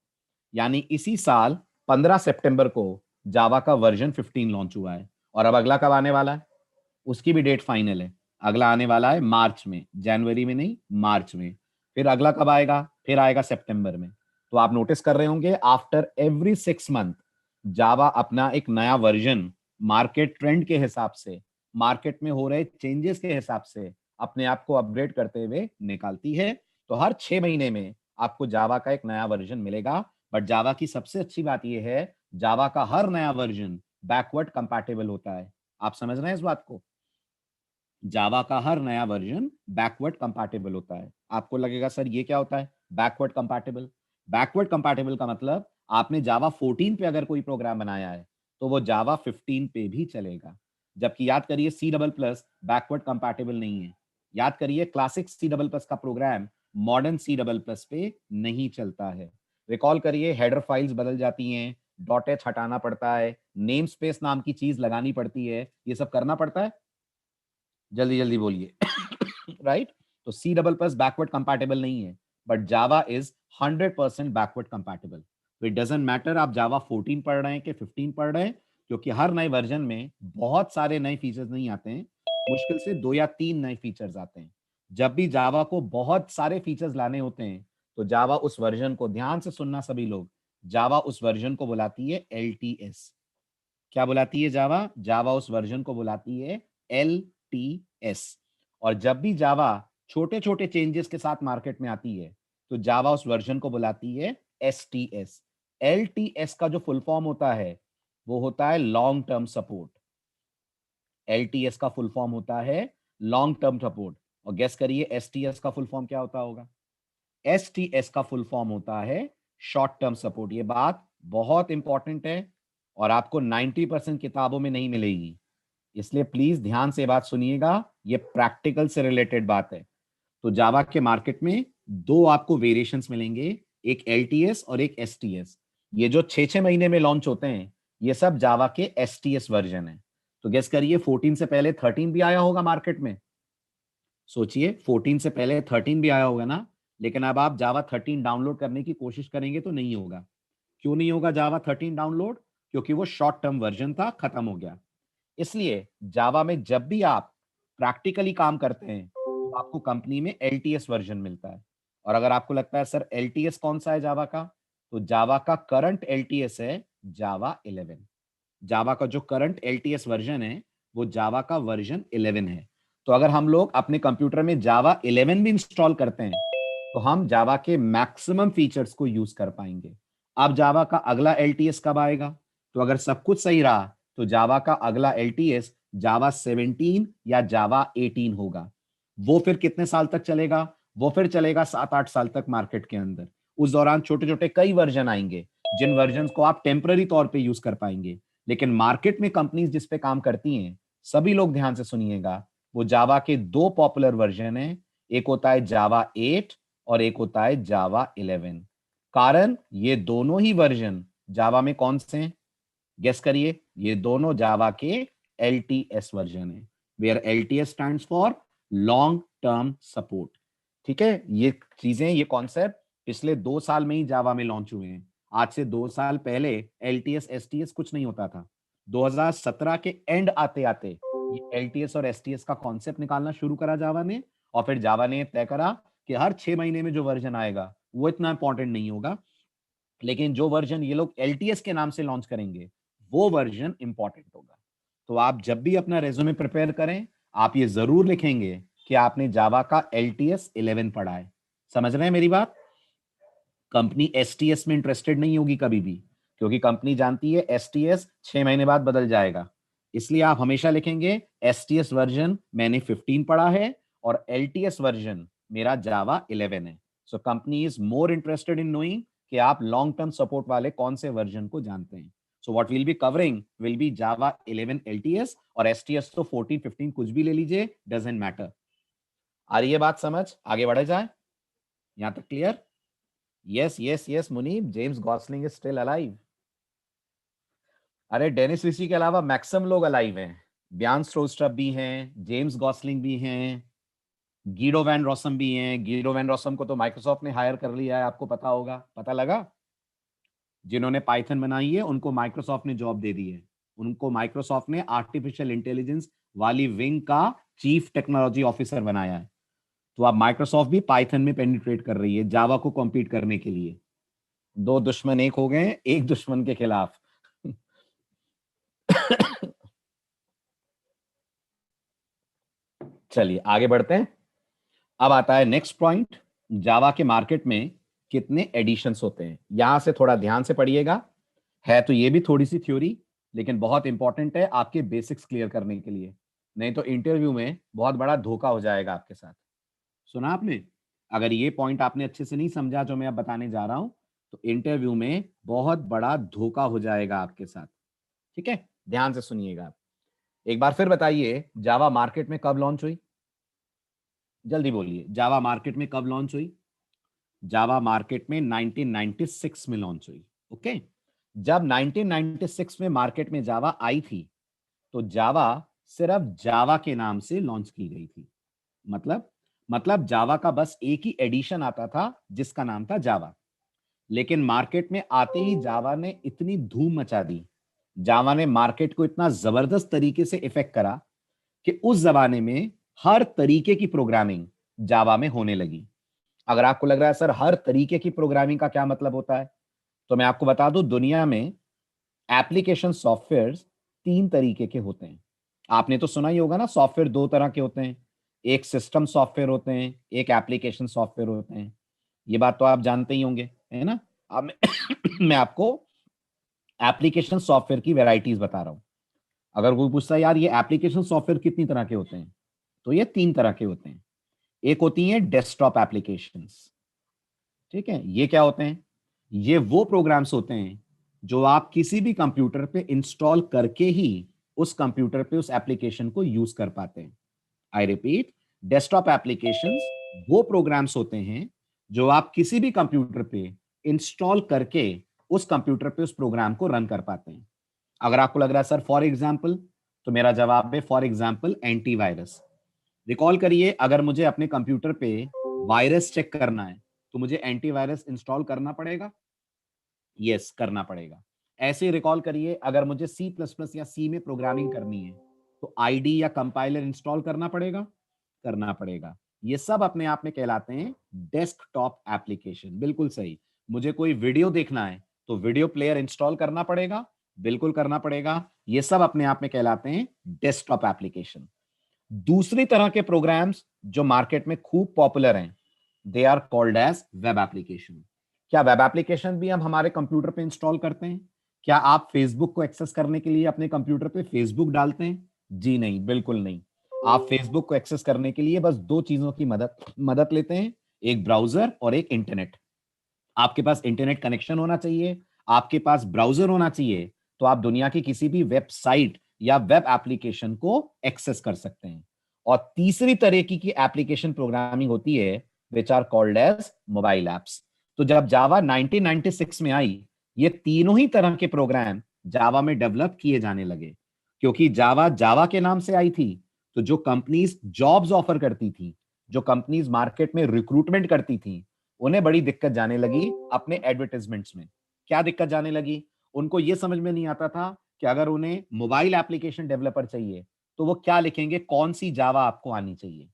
यानी इसी साल 15 सितंबर को जावा का वर्जन 15 लॉन्च हुआ है। और अब अगला कब आने वाला है, उसकी भी डेट फाइनल है। अगला आने वाला है मार्च में, जनवरी में नहीं, मार्च में। फिर अगला कब आएगा? फिर आएगा सितंबर में। तो आप नोटिस कर रहे होंगे आफ्टर एवरी 6 मंथ जावा अपना एक नया वर्जन मार्केट ट्रेंड के हिसाब से, मार्केट में हो रहे चेंजेस के हिसाब से अपने आप को अपग्रेड करते हुए निकालती है। तो हर 6 महीने में आपको जावा का एक नया वर्जन मिलेगा। बट जावा की सबसे अच्छी बात यह है, जावा का हर नया वर्जन बैकवर्ड कंपैटिबल होता है। आप समझ रहे हैं इस बात को? जावा का हर नया वर्जन बैकवर्ड कंपैटिबल होता है। आपको लगेगा सर ये क्या होता है बैकवर्ड कंपैटिबल? बैकवर्ड कंपैटिबल का मतलब आपने जावा 14 पे अगर कोई प्रोग्राम बनाया है, तो वो जावा 15 पे भी चलेगा। जबकि याद करिए C double plus backward compatible नहीं है। याद करिए क्लासिक सी डबल प्लस का program modern C double plus पे नहीं चलता है। रिकॉल करिए, हेडर फाइल्स बदल जाती हैं, डॉट एच हटाना पड़ता है, नेम स्पेस नाम की चीज लगानी पड़ती है, ये सब करना पड़ता है। जल्दी जल्दी बोलिए। राइट? तो C double plus backward compatible नहीं है, but Java is 100% backward compatible. तो इट डजंट मैटर आप जावा 14 पढ़ रहे हैं कि 15 पढ़ रहे हैं, क्योंकि हर नए वर्जन में बहुत सारे नए फीचर्स नहीं आते हैं, मुश्किल से 2 या 3 नए फीचर्स आते हैं। जब भी जावा को बहुत सारे फीचर्स लाने होते हैं, तो जावा उस वर्जन को, ध्यान से सुनना सभी लोग, जावा उस वर्जन को बुलाती है LTS। क्या बुलाती है जावा? जावा उस वर्जन को बुलाती है LTS। और जब भी जावा छोटे छोटे चेंजेस के साथ मार्केट में आती है, तो जावा उस वर्जन को बुलाती है STS। LTS का जो फुल फॉर्म होता है, वो होता है लॉन्ग टर्म सपोर्ट। LTS का फुल फॉर्म होता है लॉन्ग टर्म सपोर्ट। और गेस करिए STS का फुल फॉर्म क्या होता होगा? STS का फुल फॉर्म होता है शॉर्ट टर्म सपोर्ट। ये बात बहुत इंपॉर्टेंट है और आपको 90% किताबों में नहीं मिलेगी, इसलिए प्लीज ध्यान से बात सुनिएगा, ये प्रैक्टिकल से रिलेटेड बात है। तो जावा के मार्केट में 2 आपको वेरिएशंस मिलेंगे, एक LTS और एक STS। ये जो 6-6 महीने में लॉन्च होते हैं, ये सब जावा के STS वर्जन है। तो गेस करिए 14 से पहले 13 भी आया होगा मार्केट में। सोचिए 14 से पहले 13 भी आया होगा ना, लेकिन अब आप जावा 13 डाउनलोड करने की कोशिश करेंगे तो नहीं होगा। क्यों नहीं होगा जावा 13 डाउनलोड? क्योंकि वो शॉर्ट टर्म वर्जन था, खत्म हो गया। इसलिए जावा में जब भी आप प्रैक्टिकली काम करते हैं, तो आपको कंपनी में LTS वर्जन मिलता है। और अगर आपको लगता है सर LTS कौन सा है जावा का, तो जावा का करंट LTS है जावा 11। जावा का जो करंट LTS वर्जन है, वो जावा का वर्जन 11 है। तो अगर हम लोग अपने कंप्यूटर में जावा 11 भी इंस्टॉल करते हैं, तो हम जावा के मैक्सिमम फीचर्स को यूज कर पाएंगे। अब जावा का अगला LTS कब आएगा? तो अगर सब कुछ सही रहा, तो जावा का अगला LTS जावा 17 या जावा 18 होगा। वो फिर कितने साल तक चलेगा? वो फिर चलेगा 7-8 साल तक मार्केट के अंदर। उस दौरान छोटे छोटे कई वर्जन आएंगे, जिन वर्जन को आप टेम्पररी तौर पे यूज कर पाएंगे। लेकिन मार्केट में कंपनीज जिस पे काम करती हैं, सभी लोग ध्यान से सुनिएगा, वो जावा के 2 पॉपुलर वर्जन हैं। एक होता है जावा 8 और एक होता है जावा 11। कारण ये दोनों ही वर्जन जावा में कौन से हैं? गेस करिए, ये दोनों जावा के LTS वर्जन है, where LTS stands for long term support. ठीक है, ये चीजें, ये कॉन्सेप्ट पिछले 2 साल में ही जावा में लॉन्च हुए हैं। आज से 2 साल पहले LTS STS कुछ नहीं होता था। 2017 के एंड आते आते ये LTS और STS का कॉन्सेप्ट निकालना शुरू करा जावा ने। और फिर जावा ने तय करा कि हर 6 महीने में जो वर्जन आएगा वो इतना इंपॉर्टेंट नहीं होगा, लेकिन जो वर्जन ये लोग LTS के नाम से लॉन्च करेंगे, वो वर्जन इंपॉर्टेंट होगा। तो आप जब भी अपना रेज्यूमे प्रिपेयर करें, आप ये जरूर लिखेंगे कि आपने जावा का LTS 11 पढ़ा है। समझ रहे हैं मेरी बात? कंपनी STS में इंटरेस्टेड नहीं होगी कभी भी, क्योंकि कंपनी जानती है STS 6 महीने बाद बदल जाएगा। इसलिए आप हमेशा लिखेंगे STS वर्जन मैंने 15 पढ़ा है और LTS वर्जन मेरा जावा 11 है। So company is more interested in knowing कि आप लॉन्ग टर्म सपोर्ट वाले कौन से वर्जन को जानते हैं. So what will be covering will be Java 11 LTS और STS तो 14 15 कुछ भी ले लीजिए, डजंट मैटर. आ रही है बात समझ? आगे बढ़े जाए? यहां तक clear? Yes yes yes Munib, James Gosling is still alive. अरे डेनिस रिसी के अलावा मैक्सिमम लोग अलाइव हैं. ब्यान स्ट्रोस्ट्रप भी हैं, जेम्स गॉसलिंग भी हैं, गीडो वैन रॉसम भी हैं. गीडो वैन रॉसम को तो माइक्रोसॉफ्ट ने हायर कर लिया है, आपको पता होगा. पता लगा? जिन्होंने पाइथन बनाई है उनको माइक्रोसॉफ्ट ने जॉब दे दी है. उनको माइक्रोसॉफ्ट ने आर्टिफिशियल इंटेलिजेंस वाली विंग का चीफ टेक्नोलॉजी ऑफिसर बनाया है. तो अब माइक्रोसॉफ्ट भी पाइथन में पेनिट्रेट कर रही है जावा को कॉम्पीट करने के लिए. दो दुश्मन एक हो गए, एक दुश्मन के खिलाफ. चलिए आगे बढ़ते हैं. अब आता है नेक्स्ट पॉइंट, जावा के मार्केट में कितने एडिशंस होते हैं. यहां से थोड़ा ध्यान से पढ़िएगा. है तो ये भी थोड़ी सी थ्योरी, लेकिन बहुत इंपॉर्टेंट है आपके बेसिक्स क्लियर करने के लिए. नहीं तो इंटरव्यू में बहुत बड़ा धोखा हो जाएगा आपके साथ. सुना आपने? अगर ये पॉइंट आपने अच्छे से नहीं समझा जो मैं अब बताने जा रहा हूं, तो इंटरव्यू में बहुत बड़ा धोखा हो जाएगा आपके साथ. ठीक है, ध्यान से सुनिएगा. एक बार फिर बताइए, जावा मार्केट में कब लॉन्च हुई? जल्दी बोलिए, जावा मार्केट में कब लॉन्च हुई? जावा मार्केट में 1996 में लॉन्च हुई. ओके. जब 1996 में मार्केट में जावा आई थी, तो जावा सिर्फ जावा के नाम से लॉन्च की गई थी. मतलब जावा का बस एक ही एडिशन आता था जिसका नाम था जावा. लेकिन मार्केट में आते ही जावा ने इतनी धूम मचा दी, जावा ने मार्केट को इतना जबरदस्त तरीके से इफेक्ट करा कि उस जमाने में हर तरीके की प्रोग्रामिंग जावा में होने लगी. अगर आपको लग रहा है सर हर तरीके की प्रोग्रामिंग का क्या मतलब होता है, तो मैं आपको बता दूं, दुनिया में एप्लीकेशन सॉफ्टवेयर 3 तरीके के होते हैं. आपने तो सुना ही होगा ना, सॉफ्टवेयर 2 तरह के होते हैं. एक सिस्टम सॉफ्टवेयर होते हैं, एक एप्लीकेशन सॉफ्टवेयर होते हैं. ये बात तो आप जानते ही होंगे, है ना? अब मैं आपको एप्लीकेशन सॉफ्टवेयर की वैरायटीज बता रहा हूं. अगर कोई पूछता है यार ये एप्लीकेशन सॉफ्टवेयर कितनी तरह के होते हैं, तो ये 3 तरह के होते हैं. एक होती है डेस्कटॉप एप्लीकेशंस. ठीक है, ये क्या होते हैं? ये वो प्रोग्राम्स होते हैं जो आप किसी भी कंप्यूटर पे इंस्टॉल करके ही उस कंप्यूटर पे उस एप्लीकेशन को यूज कर पाते हैं. आई रिपीट, डेस्कटॉप एप्लीकेशंस वो प्रोग्राम्स होते हैं जो आप किसी भी कंप्यूटर पे इंस्टॉल करके उस कंप्यूटर पे उस प्रोग्राम को रन कर पाते हैं. अगर आपको लग रहा है सर फॉर एग्जाम्पल, तो मेरा जवाब है फॉर एग्जाम्पल एंटीवायरस. रिकॉल करिए, अगर मुझे अपने कंप्यूटर पे वायरस चेक करना है तो मुझे एंटीवायरस इंस्टॉल करना पड़ेगा. यस, करना पड़ेगा. ऐसे रिकॉल करिए, अगर मुझे सी प्लस प्लस या सी में प्रोग्रामिंग करनी है तो आईडी या कंपाइलर इंस्टॉल करना पड़ेगा. करना पड़ेगा. ये सब अपने आप में कहलाते हैं डेस्कटॉप एप्लीकेशन. बिल्कुल सही. मुझे कोई वीडियो देखना है तो वीडियो प्लेयर इंस्टॉल करना पड़ेगा. बिल्कुल करना पड़ेगा. ये सब अपने आप में कहलाते हैं डेस्कटॉप एप्लीकेशन. दूसरी तरह के प्रोग्राम्स जो मार्केट में खूब पॉपुलर हैं, they are called as web application. क्या वेब एप्लीकेशन भी हम हमारे कंप्यूटर पे इंस्टॉल करते हैं? क्या आप फेसबुक को एक्सेस करने के लिए अपने कंप्यूटर पे फेसबुक डालते हैं? जी नहीं, बिल्कुल नहीं. आप फेसबुक को एक्सेस करने के लिए बस 2 चीजों की मदद लेते हैं, एक ब्राउजर और एक इंटरनेट. आपके पास इंटरनेट कनेक्शन होना चाहिए, आपके पास ब्राउजर होना चाहिए, तो आप दुनिया की किसी भी वेबसाइट या वेब एप्लीकेशन को एक्सेस कर सकते हैं. और तीसरी तरह की एप्लीकेशन प्रोग्रामिंग होती है which are called as mobile apps. तो जब जावा 1996 में आई, ये तीनों ही तरह के प्रोग्राम जावा में डेवलप किए जाने लगे. क्योंकि जावा जावा के नाम से आई थी, तो जो कंपनीज जॉब्स ऑफर करती थी, जो कंपनीज मार्केट में रिक्रूटमेंट करती थी, उन्हें बड़ी दिक्कत जाने लगी अपने एडवर्टाइजमेंट्स में. क्या दिक्कत जाने लगी? उनको यह समझ में नहीं आता था कि अगर उन्हें मोबाइल एप्लीकेशन डेवलपर चाहिए तो वो क्या लिखेंगे, कौन सी जावा आपको आनी चाहिए.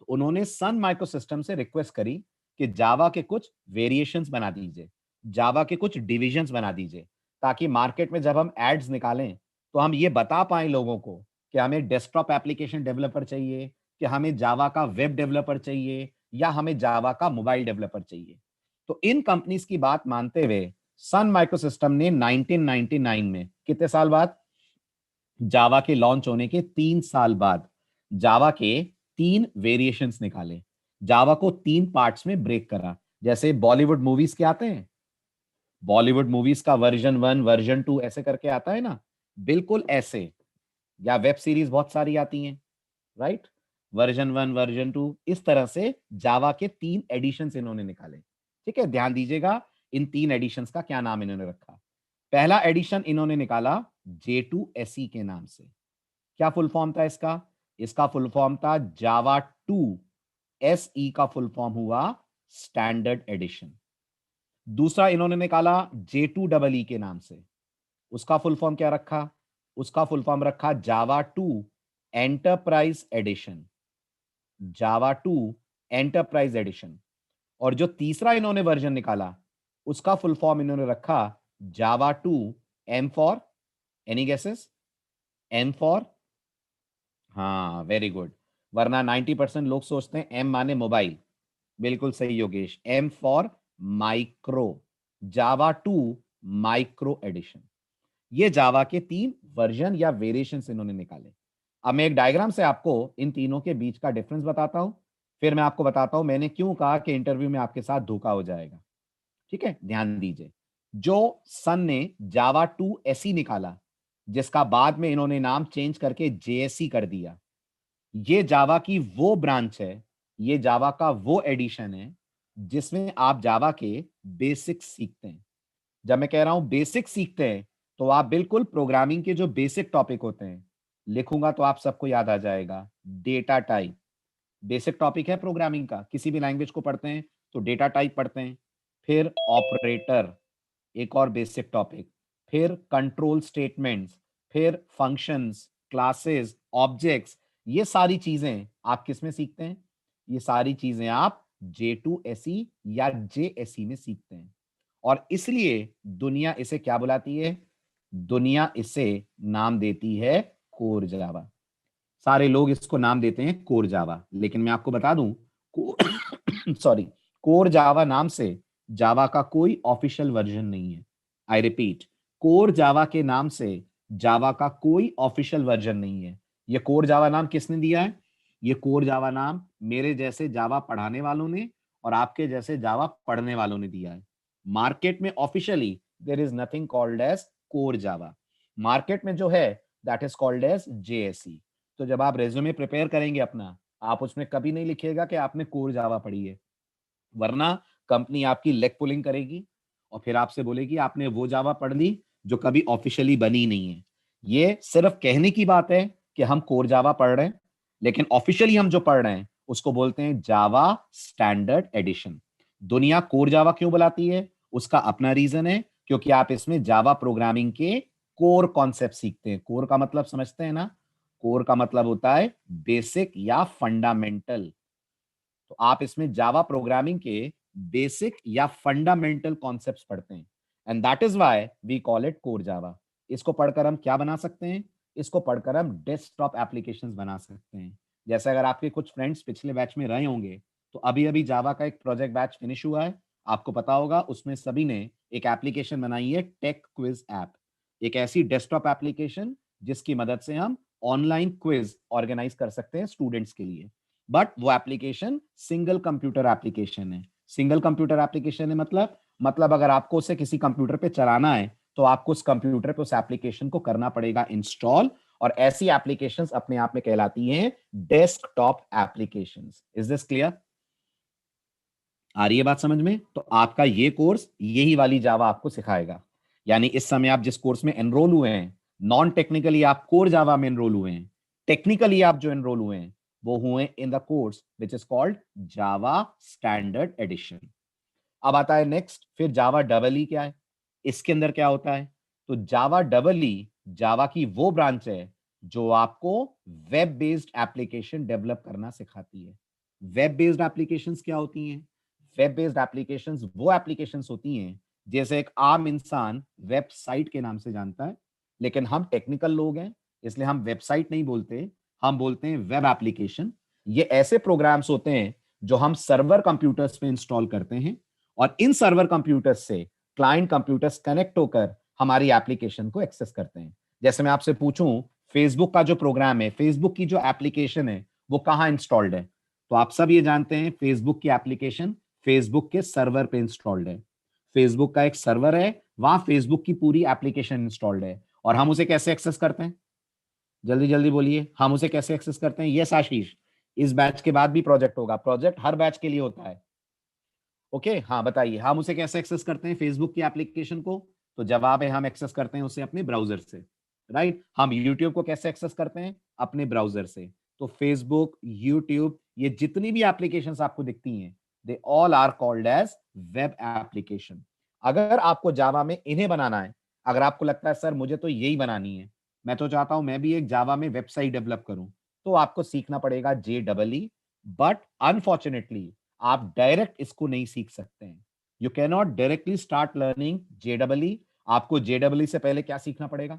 तो उन्होंने सन माइक्रोसिस्टम से रिक्वेस्ट करी कि जावा के कुछ वेरिएशंस बना दीजिए, जावा के कुछ डिविजन्स बना दीजिए, ताकि मार्केट में जब हम एड्स निकालें तो हम ये बता पाए लोगों को कि हमें डेस्कटॉप एप्लीकेशन डेवलपर चाहिए, कि हमें जावा का वेब डेवलपर चाहिए, या हमें जावा का मोबाइल डेवलपर चाहिए. तो इन कंपनीज की बात मानते हुए सन माइक्रोसिस्टम ने 1999 में, कितने साल बाद, जावा के लॉन्च होने के 3 साल बाद, जावा के 3 वेरिएशंस निकाले, जावा को 3 पार्ट्स में ब्रेक करा. जैसे बॉलीवुड मूवीज के आते हैं, बॉलीवुड मूवीज का वर्जन 1 वर्जन 2 ऐसे करके आता है ना, बिल्कुल ऐसे, या वेब सीरीज बहुत सारी आती हैं, राइट, वर्जन 1 वर्जन 2, इस तरह से जावा के 3 एडिशंस इन्होंने निकाले। ठीक है, ध्यान दीजिएगा इन 3 एडिशंस का क्या नाम इन्होंने रखा। पहला एडिशन इन्होंने निकाला J2SE के नाम से। क्या फुल फॉर्म था इसका? इसका फुल फॉर्म था जावा 2 SE का फुल फॉर्म हुआ स्टैंडर्ड एडिशन। दूसरा इन्होंने निकाला J2EE के नाम से। उसका फुल फॉर्म क्या रखा? उसका फुल फॉर्म रखा जावा 2 एंटरप्राइज एडिशन, जावा 2 एंटरप्राइज एडिशन। और जो तीसरा इन्होंने वर्जन निकाला, उसका फुल फॉर्म इन्होंने रखा जावा 2 M for, any guesses? M for, हाँ वेरी गुड, वरना 90% लोग सोचते हैं एम माने मोबाइल। बिल्कुल सही Yogesh, M for micro, Java 2 micro addition. ये जावा के 3 वर्जन या वेरिएशंस इन्होंने निकाले। अब मैं एक डायग्राम से आपको इन तीनों के बीच का डिफरेंस बताता हूं, फिर मैं आपको बताता हूं मैंने क्यों कहा कि इंटरव्यू में आपके साथ धोखा हो जाएगा। ठीक है, ध्यान दीजिए। जो सन ने जावा 2 SE निकाला, जिसका बाद में इन्होंने नाम चेंज करके JSE कर दिया, ये जावा की वो ब्रांच है, ये जावा का वो एडिशन है जिसमें आप जावा के बेसिक्स सीखते हैं। जब मैं कह रहा हूं बेसिक सीखते हैं, तो आप बिल्कुल प्रोग्रामिंग के जो बेसिक टॉपिक होते हैं, लिखूंगा तो आप सबको याद आ जाएगा। डेटा टाइप बेसिक टॉपिक है प्रोग्रामिंग का, किसी भी लैंग्वेज को पढ़ते हैं तो डेटा टाइप पढ़ते हैं। फिर ऑपरेटर, एक और बेसिक टॉपिक। फिर कंट्रोल स्टेटमेंट्स, फिर फंक्शंस, क्लासेस, ऑब्जेक्ट्स, ये सारी चीजें आप किस में सीखते हैं? ये सारी चीजें आप J2SE या JSE में सीखते हैं। और इसलिए दुनिया इसे क्या बुलाती है? दुनिया इसे नाम देती है कोर जावा। सारे लोग इसको नाम देते हैं कोर जावा, लेकिन मैं आपको बता दूं, सॉरी, कोर जावा नाम से जावा का कोई ऑफिशियल वर्जन नहीं है। आई रिपीट, कोर जावा के नाम से जावा का कोई ऑफिशियल वर्जन नहीं है। ये कोर जावा नाम किसने दिया है? ये कोर जावा नाम मेरे जैसे जावा पढ़ाने वालों ने और आपके जैसे जावा पढ़ने वालों ने दिया है। मार्केट में officially there is nothing called as core Java. Market में जो है that is called as JSE। तो जब आप रेज्यूमे प्रिपेयर करेंगे अपना, आप उसमें कभी नहीं लिखिएगा कि आपने कोर जावा पढ़ी है, वरना कंपनी आपकी लेग पुलिंग करेगी और फिर आपसे बोलेगी आपने वो जावा पढ़ ली जो कभी ऑफिशियली बनी नहीं है। ये सिर्फ कहने की बात है कि हम कोर जावा पढ़ रहे हैं, लेकिन ऑफिशियली हम जो पढ़ रहे हैं उसको बोलते हैं जावा स्टैंडर्ड एडिशन। दुनिया कोर जावा क्यों बुलाती है? उसका अपना रीजन है, क्योंकि आप इसमें जावा प्रोग्रामिंग के कोर कॉन्सेप्ट सीखते हैं। कोर का मतलब समझते हैं ना? कोर का मतलब होता है बेसिक या फंडामेंटल। तो आप इसमें जावा प्रोग्रामिंग के बेसिक या फंडामेंटल कॉन्सेप्ट्स पढ़ते हैं, and that is why we call it core Java. इसको पढ़कर हम क्या बना सकते हैं? इसको पढ़कर हम डेस्कटॉप एप्लीकेशंस बना सकते हैं। जैसे अगर आपके कुछ फ्रेंड्स पिछले बैच में रहे होंगे, तो अभी अभी जावा का एक प्रोजेक्ट बैच फिनिश हुआ है, आपको पता होगा, उसमें सभी ने एक एप्लीकेशन बनाई है, टेक क्विज ऐप। एक ऐसी डेस्कटॉप एप्लीकेशन जिसकी मदद से हम ऑनलाइन क्विज ऑर्गेनाइज कर सकते हैं स्टूडेंट्स के लिए। बट वो एप्लीकेशन सिंगल कंप्यूटर एप्लीकेशन है। सिंगल कंप्यूटर एप्लीकेशन है मतलब अगर आपको उसे किसी कंप्यूटर पे चलाना है, तो आपको उस कंप्यूटर पे उस एप्लीकेशन को करना पड़ेगा इंस्टॉल, और ऐसी एप्लीकेशंस अपने आप में कहलाती हैं desktop applications. Is this clear? आ रही है बात समझ में? तो आपका ये कोर्स यही वाली जावा आपको सिखाएगा। यानी इस समय आप जिस कोर्स में एनरोल हुए हैं, नॉन टेक्निकली आप कोर जावा में एनरोल हुए हैं, टेक्निकली आप जो एनरोल हुए हैं वो हुए in the course which is called Java standard addition. अब आता है नेक्स्ट, फिर जावा डबल ई क्या है? इसके अंदर क्या होता है? तो जावा डबल ई जावा की वो ब्रांच है जो आपको वेब बेस्ड एप्लीकेशन डेवलप करना सिखाती है। वेब बेस्ड एप्लीकेशंस क्या होती हैं? वेब बेस्ड एप्लीकेशंस वो एप्लीकेशंस होती हैं जैसे एक आम इंसान वेबसाइट के नाम से जानता है, लेकिन हम टेक्निकल लोग हैं, इसलिए हम वेबसाइट नहीं बोलते, हम बोलते हैं वेब एप्लीकेशन। ये ऐसे प्रोग्राम्स होते हैं जो हम सर्वर कंप्यूटर्स पे इंस्टॉल करते हैं, और इन सर्वर कंप्यूटर्स से क्लाइंट कंप्यूटर्स कनेक्ट होकर हमारी एप्लीकेशन को एक्सेस करते हैं। जैसे मैं आपसे पूछूं, फेसबुक का जो प्रोग्राम है, फेसबुक की जो एप्लीकेशन है, वो कहां इंस्टॉल्ड है? तो आप सब ये जानते हैं फेसबुक की एप्लीकेशन फेसबुक के सर्वर पे इंस्टॉल्ड है। फेसबुक का एक सर्वर है, वहां फेसबुक की पूरी एप्लीकेशन इंस्टॉल्ड है। और हम उसे कैसे एक्सेस करते हैं? जल्दी जल्दी बोलिए, हम उसे कैसे एक्सेस करते हैं? यस आशीष, इस बैच के बाद भी प्रोजेक्ट होगा, प्रोजेक्ट हर बैच के लिए होता है। ओके, हाँ बताइए, हम उसे कैसे एक्सेस करते हैं फेसबुक की एप्लीकेशन को? तो जवाब है, हम एक्सेस करते हैं उसे अपने ब्राउजर से, राइट। हम यूट्यूब को कैसे एक्सेस करते हैं? अपने ब्राउजर से। तो फेसबुक, यूट्यूब, ये जितनी भी एप्लीकेशंस आपको दिखती हैं, they all are called as web application. अगर आपको जावा में इन्हें बनाना है, अगर आपको लगता है सर मुझे तो यही बनानी है, मैं तो चाहता हूं मैं भी एक जावा में वेबसाइट डेवलप करूं, तो आपको सीखना पड़ेगा JEE। बट अनफॉर्चुनेटली आप डायरेक्ट इसको नहीं सीख सकते हैं। You can not directly start learning JEE। आपको JEE से पहले क्या सीखना पड़ेगा?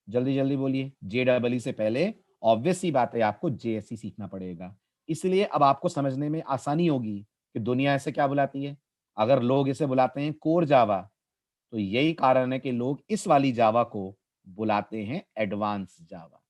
जल्दी जल्दी बोलिए। JEE से पहले ऑब्वियस सी बात है, आपको JSE सीखना पड़ेगा। इसलिए अब आपको समझने में आसानी होगी कि दुनिया इसे क्या बुलाती है। अगर लोग इसे बुलाते हैं कोर जावा, तो यही कारण है कि लोग इस वाली जावा को बुलाते हैं एडवांस जावा।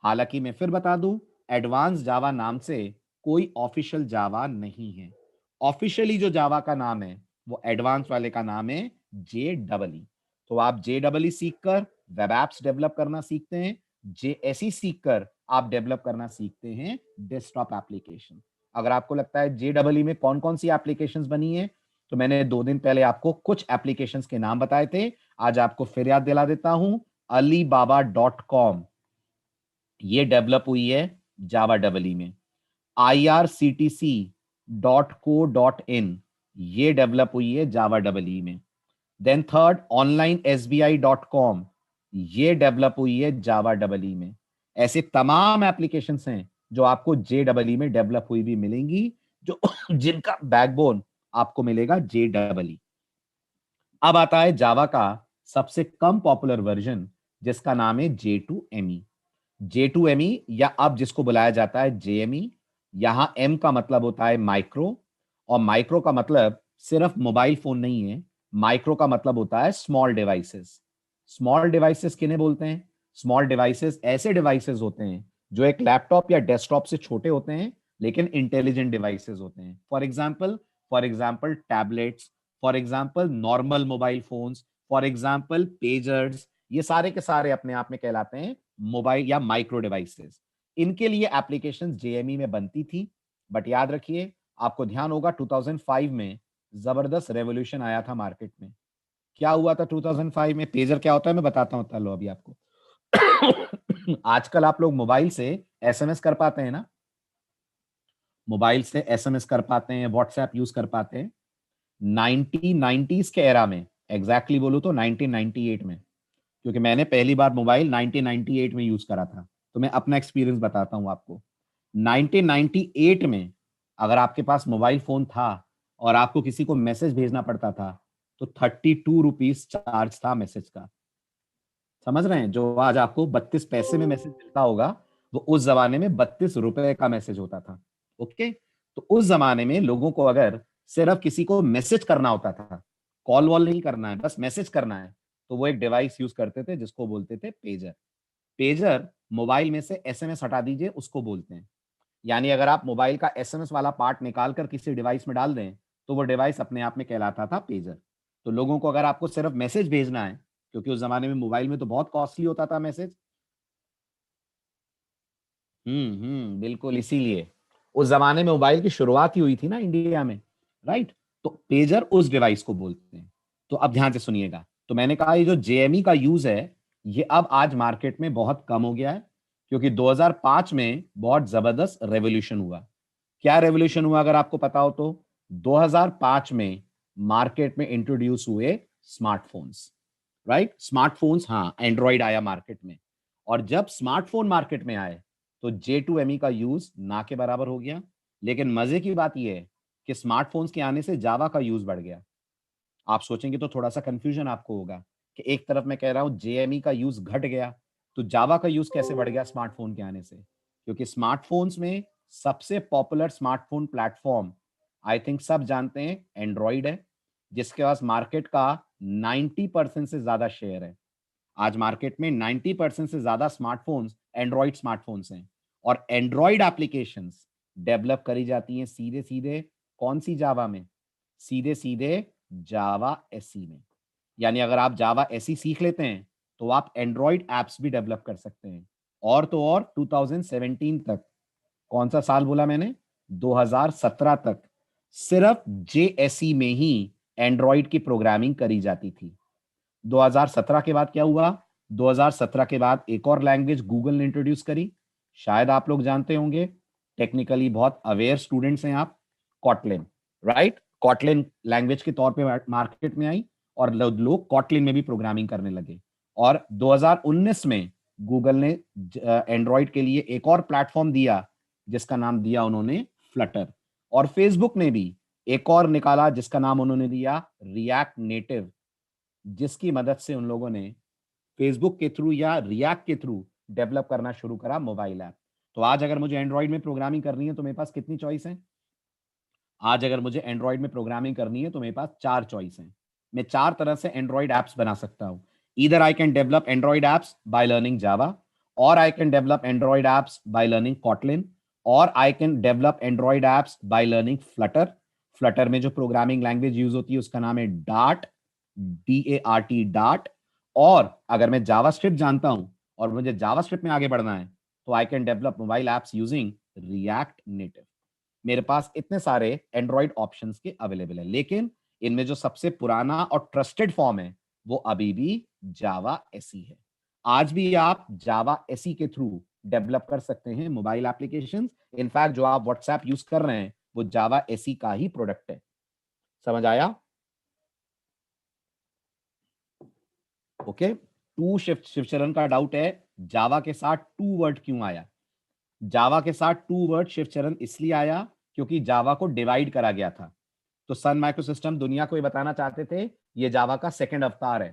हालांकि मैं फिर बता दूं, एडवांस जावा नाम से कोई ऑफिशियल जावा नहीं है। ऑफिशियली जो जावा का नाम है, वो एडवांस वाले का नाम है JEE। तो आप JEE सीखकर वेब एप्स डेवलप करना सीखते हैं, JSE सीखकर आप डेवलप करना सीखते हैं डेस्कटॉप एप्लीकेशन। अगर आपको लगता है JEE में कौन कौन सी एप्लीकेशंस बनी है, तो मैंने 2 दिन पहले आपको कुछ एप्लीकेशंस के नाम बताए थे, आज आपको फिर याद दिला देता हूं। Alibaba.com, ये डेवलप हुई है जावा डबल में। irctc.co.in, ये डेवलप हुई है जावा डबल में। देन थर्ड, onlinesbi.com, ये डेवलप हुई है जावा डबल में। ऐसे तमाम एप्लीकेशंस हैं जो आपको JEE में डेवलप हुई भी मिलेंगी, जो जिनका बैकबोन आपको मिलेगा JEE। अब आता है जावा का सबसे कम पॉपुलर वर्जन, जिसका नाम है J2ME। J2ME, या अब जिसको बुलाया जाता है JME। यहां M का मतलब होता है माइक्रो, और माइक्रो का मतलब सिर्फ मोबाइल फोन नहीं है। माइक्रो का मतलब होता है स्मॉल डिवाइसेस। स्मॉल डिवाइसेस किन्हें बोलते हैं? स्मॉल डिवाइसेस ऐसे डिवाइसेस होते हैं जो एक लैपटॉप या डेस्कटॉप से छोटे होते हैं, लेकिन इंटेलिजेंट डिवाइसेस होते हैं। For example tablets, for example normal mobile phones, for example pagers, ये सारे के सारे अपने आप में कहलाते हैं मोबाइल या माइक्रो डिवाइसेस। इनके लिए एप्लीकेशन JME में बनती थी। बट याद रखिए, आपको ध्यान होगा 2005 में जबरदस्त रेवोल्यूशन आया था मार्केट में। क्या हुआ था 2005 में? पेजर क्या होता है मैं बताता हूं, चलो अभी आपको। आजकल आप लोग मोबाइल से SMS कर पाते हैं ना, मोबाइल से SMS कर पाते हैं, व्हाट्सएप यूज कर पाते हैं। 1990s के एरा में, एग्जैक्टली बोलूं तो 1998 में, क्योंकि मैंने पहली बार मोबाइल 1998 में यूज करा था, तो मैं अपना एक्सपीरियंस बताता हूं आपको। 1998 में अगर आपके पास मोबाइल फोन था और आपको किसी को मैसेज भेजना पड़ता था, तो 32 रुपीज चार्ज था मैसेज का। समझ रहे हैं? जो आज आपको 32 पैसे में मैसेज मिलता होगा, वो उस जमाने में 32 रुपए का मैसेज होता था। ओके, तो उस जमाने में लोगों को अगर सिर्फ किसी को मैसेज करना होता था, कॉल वॉल नहीं करना है, बस मैसेज करना है, तो वो एक डिवाइस यूज करते थे जिसको बोलते थे पेजर। पेजर मोबाइल में से SMS हटा दीजिए, उसको बोलते हैं। यानी अगर आप मोबाइल का SMS वाला पार्ट निकाल कर किसी डिवाइस में डाल दें, तो वो डिवाइस अपने आप में कहलाता था पेजर। तो लोगों को अगर आपको सिर्फ मैसेज भेजना है, क्योंकि उस जमाने में मोबाइल में तो बहुत कॉस्टली होता था मैसेज। बिल्कुल, इसीलिए उस जमाने में मोबाइल की शुरुआत ही हुई थी ना इंडिया में, राइट। तो पेजर उस डिवाइस को बोलते हैं। तो अब ध्यान से सुनिएगा, तो मैंने कहा ये जो JME का यूज है, ये अब आज मार्केट में बहुत कम हो गया है, क्योंकि 2005 में बहुत जबरदस्त रेवोल्यूशन हुआ। क्या रेवोल्यूशन हुआ अगर आपको पता हो तो? 2005 में मार्केट में इंट्रोड्यूस हुए स्मार्टफोन्स, राइट। स्मार्टफोन्स, हाँ, एंड्रॉइड आया मार्केट में। और जब स्मार्टफोन मार्केट में आए, तो J2ME का यूज ना के बराबर हो गया। लेकिन मजे की बात यह है कि स्मार्टफोन्स के आने से जावा का यूज बढ़ गया। आप सोचेंगे तो थोड़ा सा कंफ्यूजन आपको होगा कि एक तरफ मैं कह रहा हूं JME का यूज घट गया, तो जावा का यूज कैसे बढ़ गया स्मार्टफोन के आने से? क्योंकि स्मार्टफोन्स में सबसे popular smartphone platform, I think सब जानते हैं, एंड्रॉइड है, जिसके पास मार्केट का 90% से ज्यादा शेयर है। आज मार्केट में 90% से ज्यादा स्मार्टफोन्स एंड्रॉइड स्मार्टफोन्स हैं। और एंड्रॉइड एप्लीकेशंस डेवलप करी जाती हैं सीधे सीधे कौन सी जावा में? सीधे सीधे जावा एसई में। यानी अगर आप जावा एसई सीख लेते हैं तो आप एंड्रॉइड एप्स भी डेवलप कर सकते हैं। और तो और 2017 तक, कौन सा साल बोला मैंने? 2017 तक सिर्फ जेएसई में ही एंड्रॉइड की प्रोग्रामिंग करी जाती थी। 2017 के बाद क्या हुआ? 2017 के बाद एक और लैंग्वेज गूगल ने इंट्रोड्यूस करी, शायद आप लोग जानते होंगे, टेक्निकली बहुत अवेयर स्टूडेंट्स हैं आप, कॉटलिन, राइट? कॉटलिन लैंग्वेज के तौर पे मार्केट में आई और लोग कॉटलिन में भी प्रोग्रामिंग करने लगे। और 2019 में गूगल ने एंड्रॉइड के लिए एक और प्लेटफॉर्म दिया जिसका नाम दिया उन्होंने फ्लटर। और फेसबुक ने भी एक और निकाला जिसका नाम उन्होंने दिया रिएक्ट नेटिव, जिसकी मदद से उन लोगों ने फेसबुक के थ्रू या रिएक्ट के थ्रू डेवलप करना शुरू करा मोबाइल ऐप। तो आज अगर मुझे एंड्रॉइड में प्रोग्रामिंग करनी है तो मेरे पास कितनी चॉइस है? आज अगर मुझे एंड्रॉइड में प्रोग्रामिंग करनी है तो मेरे पास 4 चॉइस हैं। मैं 4 तरह से एंड्रॉइड ऐप्स बना सकता हूं। Either I can develop Android apps by learning Java, और I can develop Android apps by learning Kotlin, और I can develop Android apps by learning Flutter. Flutter में जो प्रोग्रामिंग लैंग्वेज यूज होती है उसका नाम है डार्ट, DART, डार्ट। और अगर मैं जावास्क्रिप्ट जानता हूं और मुझे जावास्क्रिप्ट में आगे बढ़ना है तो आई can develop mobile apps using react native. मेरे पास इतने सारे एंड्रॉइड ऑप्शंस के अवेलेबल है, लेकिन इनमें जो सबसे पुराना और ट्रस्टेड फॉर्म है वो अभी भी जावा एसई है। आज भी आप जावा एसई के थ्रू डेवलप कर सकते हैं मोबाइल एप्लीकेशंस। इनफैक्ट जो आप व्हाट्सएप यूज कर रहे हैं वो जावा एसई का ही प्रोडक्ट है। समझ आया? ओके। टू शिवचरण का डाउट है जावा के साथ टू वर्ड क्यों आया? जावा के साथ टू वर्ड शिवचरण इसलिए आया क्योंकि जावा को डिवाइड करा गया था। तो सन माइक्रोसिस्टम दुनिया को ये बताना चाहते थे ये जावा का सेकंड अवतार है।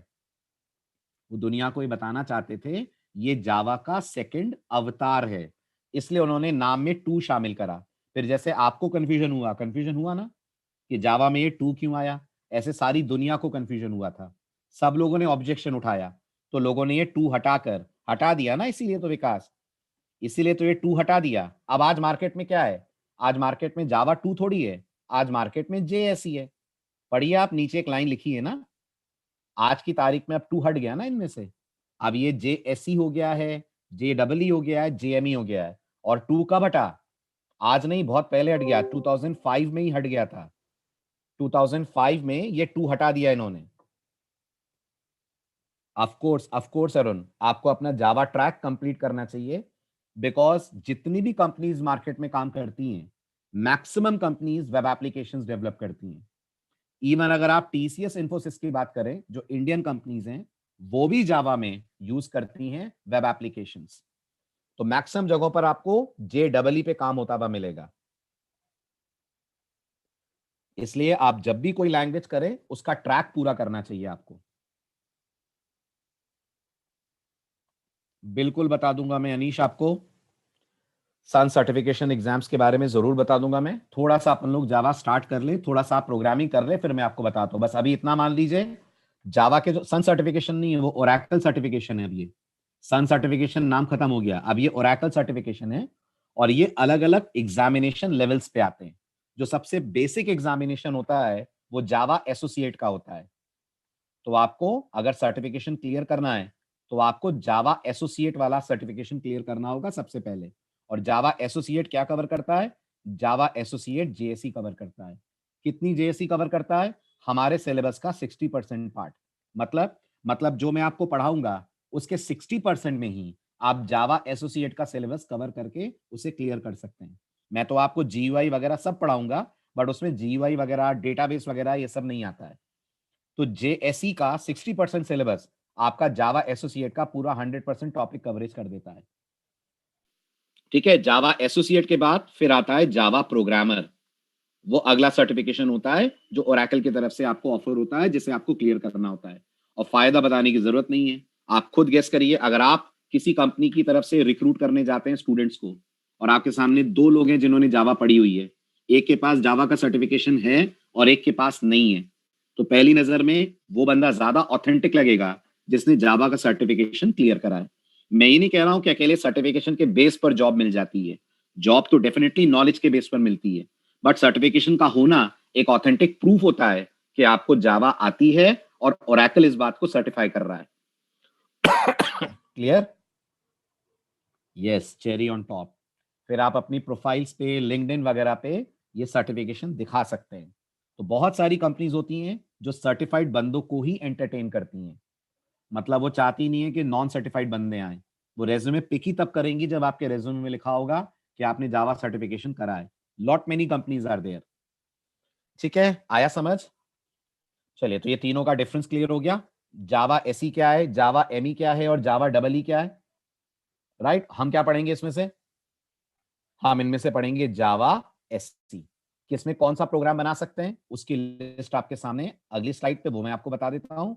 वो दुनिया को ये बताना चाहते थे ये जावा का सेकंड अवतार है, इसलिए उन्होंने नाम में टू शामिल करा। फिर जैसे आपको कंफ्यूजन हुआ ना कि जावा में ये टू क्यों आया, ऐसे सारी दुनिया को कंफ्यूजन हुआ था। सब लोगों ने ऑब्जेक्शन उठाया तो लोगों ने ये टू हटा दिया ना, इसीलिए तो ये टू हटा दिया। अब आज मार्केट में क्या है? आज मार्केट में जावा टू थोड़ी है, आज मार्केट में जेएसई है। पढ़िए, आप नीचे एक लाइन लिखी है ना, आज की तारीख में अब टू हट गया ना इनमें से। अब ये जेएसई हो गया है, जेडबलई हो गया है, जेएमई हो गया है। और टू कब हटा? आज नहीं, बहुत पहले हट गया, 2005 में ही हट गया था। 2005 में ये टू हटा दिया इन्होंने। ऑफ कोर्स अरुण, आपको अपना जावा ट्रैक कंप्लीट करना चाहिए, बिकॉज जितनी भी कंपनीज मार्केट में काम करती हैं, maximum companies web applications develop करती हैं। इवन अगर आप टीसीएस इन्फोसिस की बात करें, जो इंडियन कंपनीज हैं, वो भी जावा में यूज करती हैं वेब एप्लीकेशंस। तो मैक्सिमम जगहों पर आपको जेडबलई पे काम होता हुआ मिलेगा। इसलिए आप जब भी कोई लैंग्वेज करें उसका ट्रैक पूरा करना चाहिए आपको। बिल्कुल बता दूंगा मैं अनीश आपको, सन सर्टिफिकेशन एग्जाम्स के बारे में जरूर बता दूंगा मैं। थोड़ा सा अपन लोग जावा स्टार्ट कर ले, थोड़ा सा प्रोग्रामिंग कर ले, फिर मैं आपको बताता हूं। बस अभी इतना मान लीजिए, जावा के जो सन सर्टिफिकेशन नहीं है वो ओरेकल सर्टिफिकेशन है। अब ये सन सर्टिफिकेशन नाम खत्म हो गया, अब ये ओरेकल सर्टिफिकेशन है। और ये अलग अलग एग्जामिनेशन लेवल्स पे आते हैं। जो सबसे बेसिक एग्जामिनेशन होता है वो जावा एसोसिएट का होता है। तो आपको अगर सर्टिफिकेशन क्लियर करना है तो आपको जावा एसोसिएट वाला सर्टिफिकेशन क्लियर करना होगा सबसे पहले। और जावा एसोसिएट क्या कवर करता है? जावा एसोसिएट जेएसई कवर करता है। कितनी जेएसई कवर करता है? हमारे सिलेबस का 60% पार्ट। मतलब जो मैं आपको पढ़ाऊंगा उसके 60% में ही आप जावा एसोसिएट का सिलेबस कवर करके उसे क्लियर कर सकते हैं। मैं तो आपको जीयूआई वगैरह सब पढ़ाऊंगा, बट उसमें जीयूआई वगैरह, डेटाबेस वगैरह ये सब नहीं आता है। तो जेएसई का 60% सिलेबस आपका जावा एसोसिएट का पूरा 100% टॉपिक कवरेज कर देता है। ठीक है, जावा एसोसिएट के बाद फिर आता है जावा प्रोग्रामर। वो अगला सर्टिफिकेशन होता है जो ओरेकल की तरफ से आपको ऑफर होता है, जिसे आपको क्लियर करना होता है। और फायदा बताने की जरूरत नहीं है, आप खुद गेस करिए। अगर आप किसी कंपनी की तरफ से रिक्रूट करने जाते हैं स्टूडेंट्स को, और आपके सामने दो लोग हैं जिन्होंने जावा पढ़ी हुई है, एक के पास जावा का सर्टिफिकेशन है और एक के पास नहीं है, तो पहली नजर में वो बंदा ज्यादा ऑथेंटिक लगेगा जिसने जावा का सर्टिफिकेशन क्लियर करा है। मैं ये नहीं कह रहा हूं कि अकेले सर्टिफिकेशन के बेस पर जॉब मिल जाती है। जॉब तो डेफिनेटली नॉलेज के बेस पर मिलती है, बट सर्टिफिकेशन का होना एक ऑथेंटिक प्रूफ होता है कि आपको जावा आती है और ओरेकल इस बात को सर्टिफाई कर रहा है। Clear? Yes, cherry on top. फिर आप अपनी प्रोफाइल्स पे, लिंक्डइन वगैरह पे ये सर्टिफिकेशन दिखा सकते हैं। तो बहुत सारी कंपनीज होती हैं जो सर्टिफाइड बंदों को ही एंटरटेन करती हैं। मतलब वो चाहती नहीं है कि नॉन सर्टिफाइड बंदे आए। वो रेज्यूमे पिक ही तब करेंगी जब आपके रेज्यूमे में लिखा होगा कि आपने जावा सर्टिफिकेशन करा है। Lot many companies are there. ठीक है, आया समझ? चलिए, तो ये तीनों का डिफरेंस क्लियर हो गया। जावा एसई क्या है, जावा एमई क्या है और जावा डबल ई क्या है। राइट, हम क्या पढ़ेंगे इसमें से? हम इनमें से पढ़ेंगे जावा एसई। किसमें कौन सा प्रोग्राम बना सकते हैं उसकी लिस्ट आपके सामने अगली स्लाइड पे, वो मैं आपको बता देता हूं।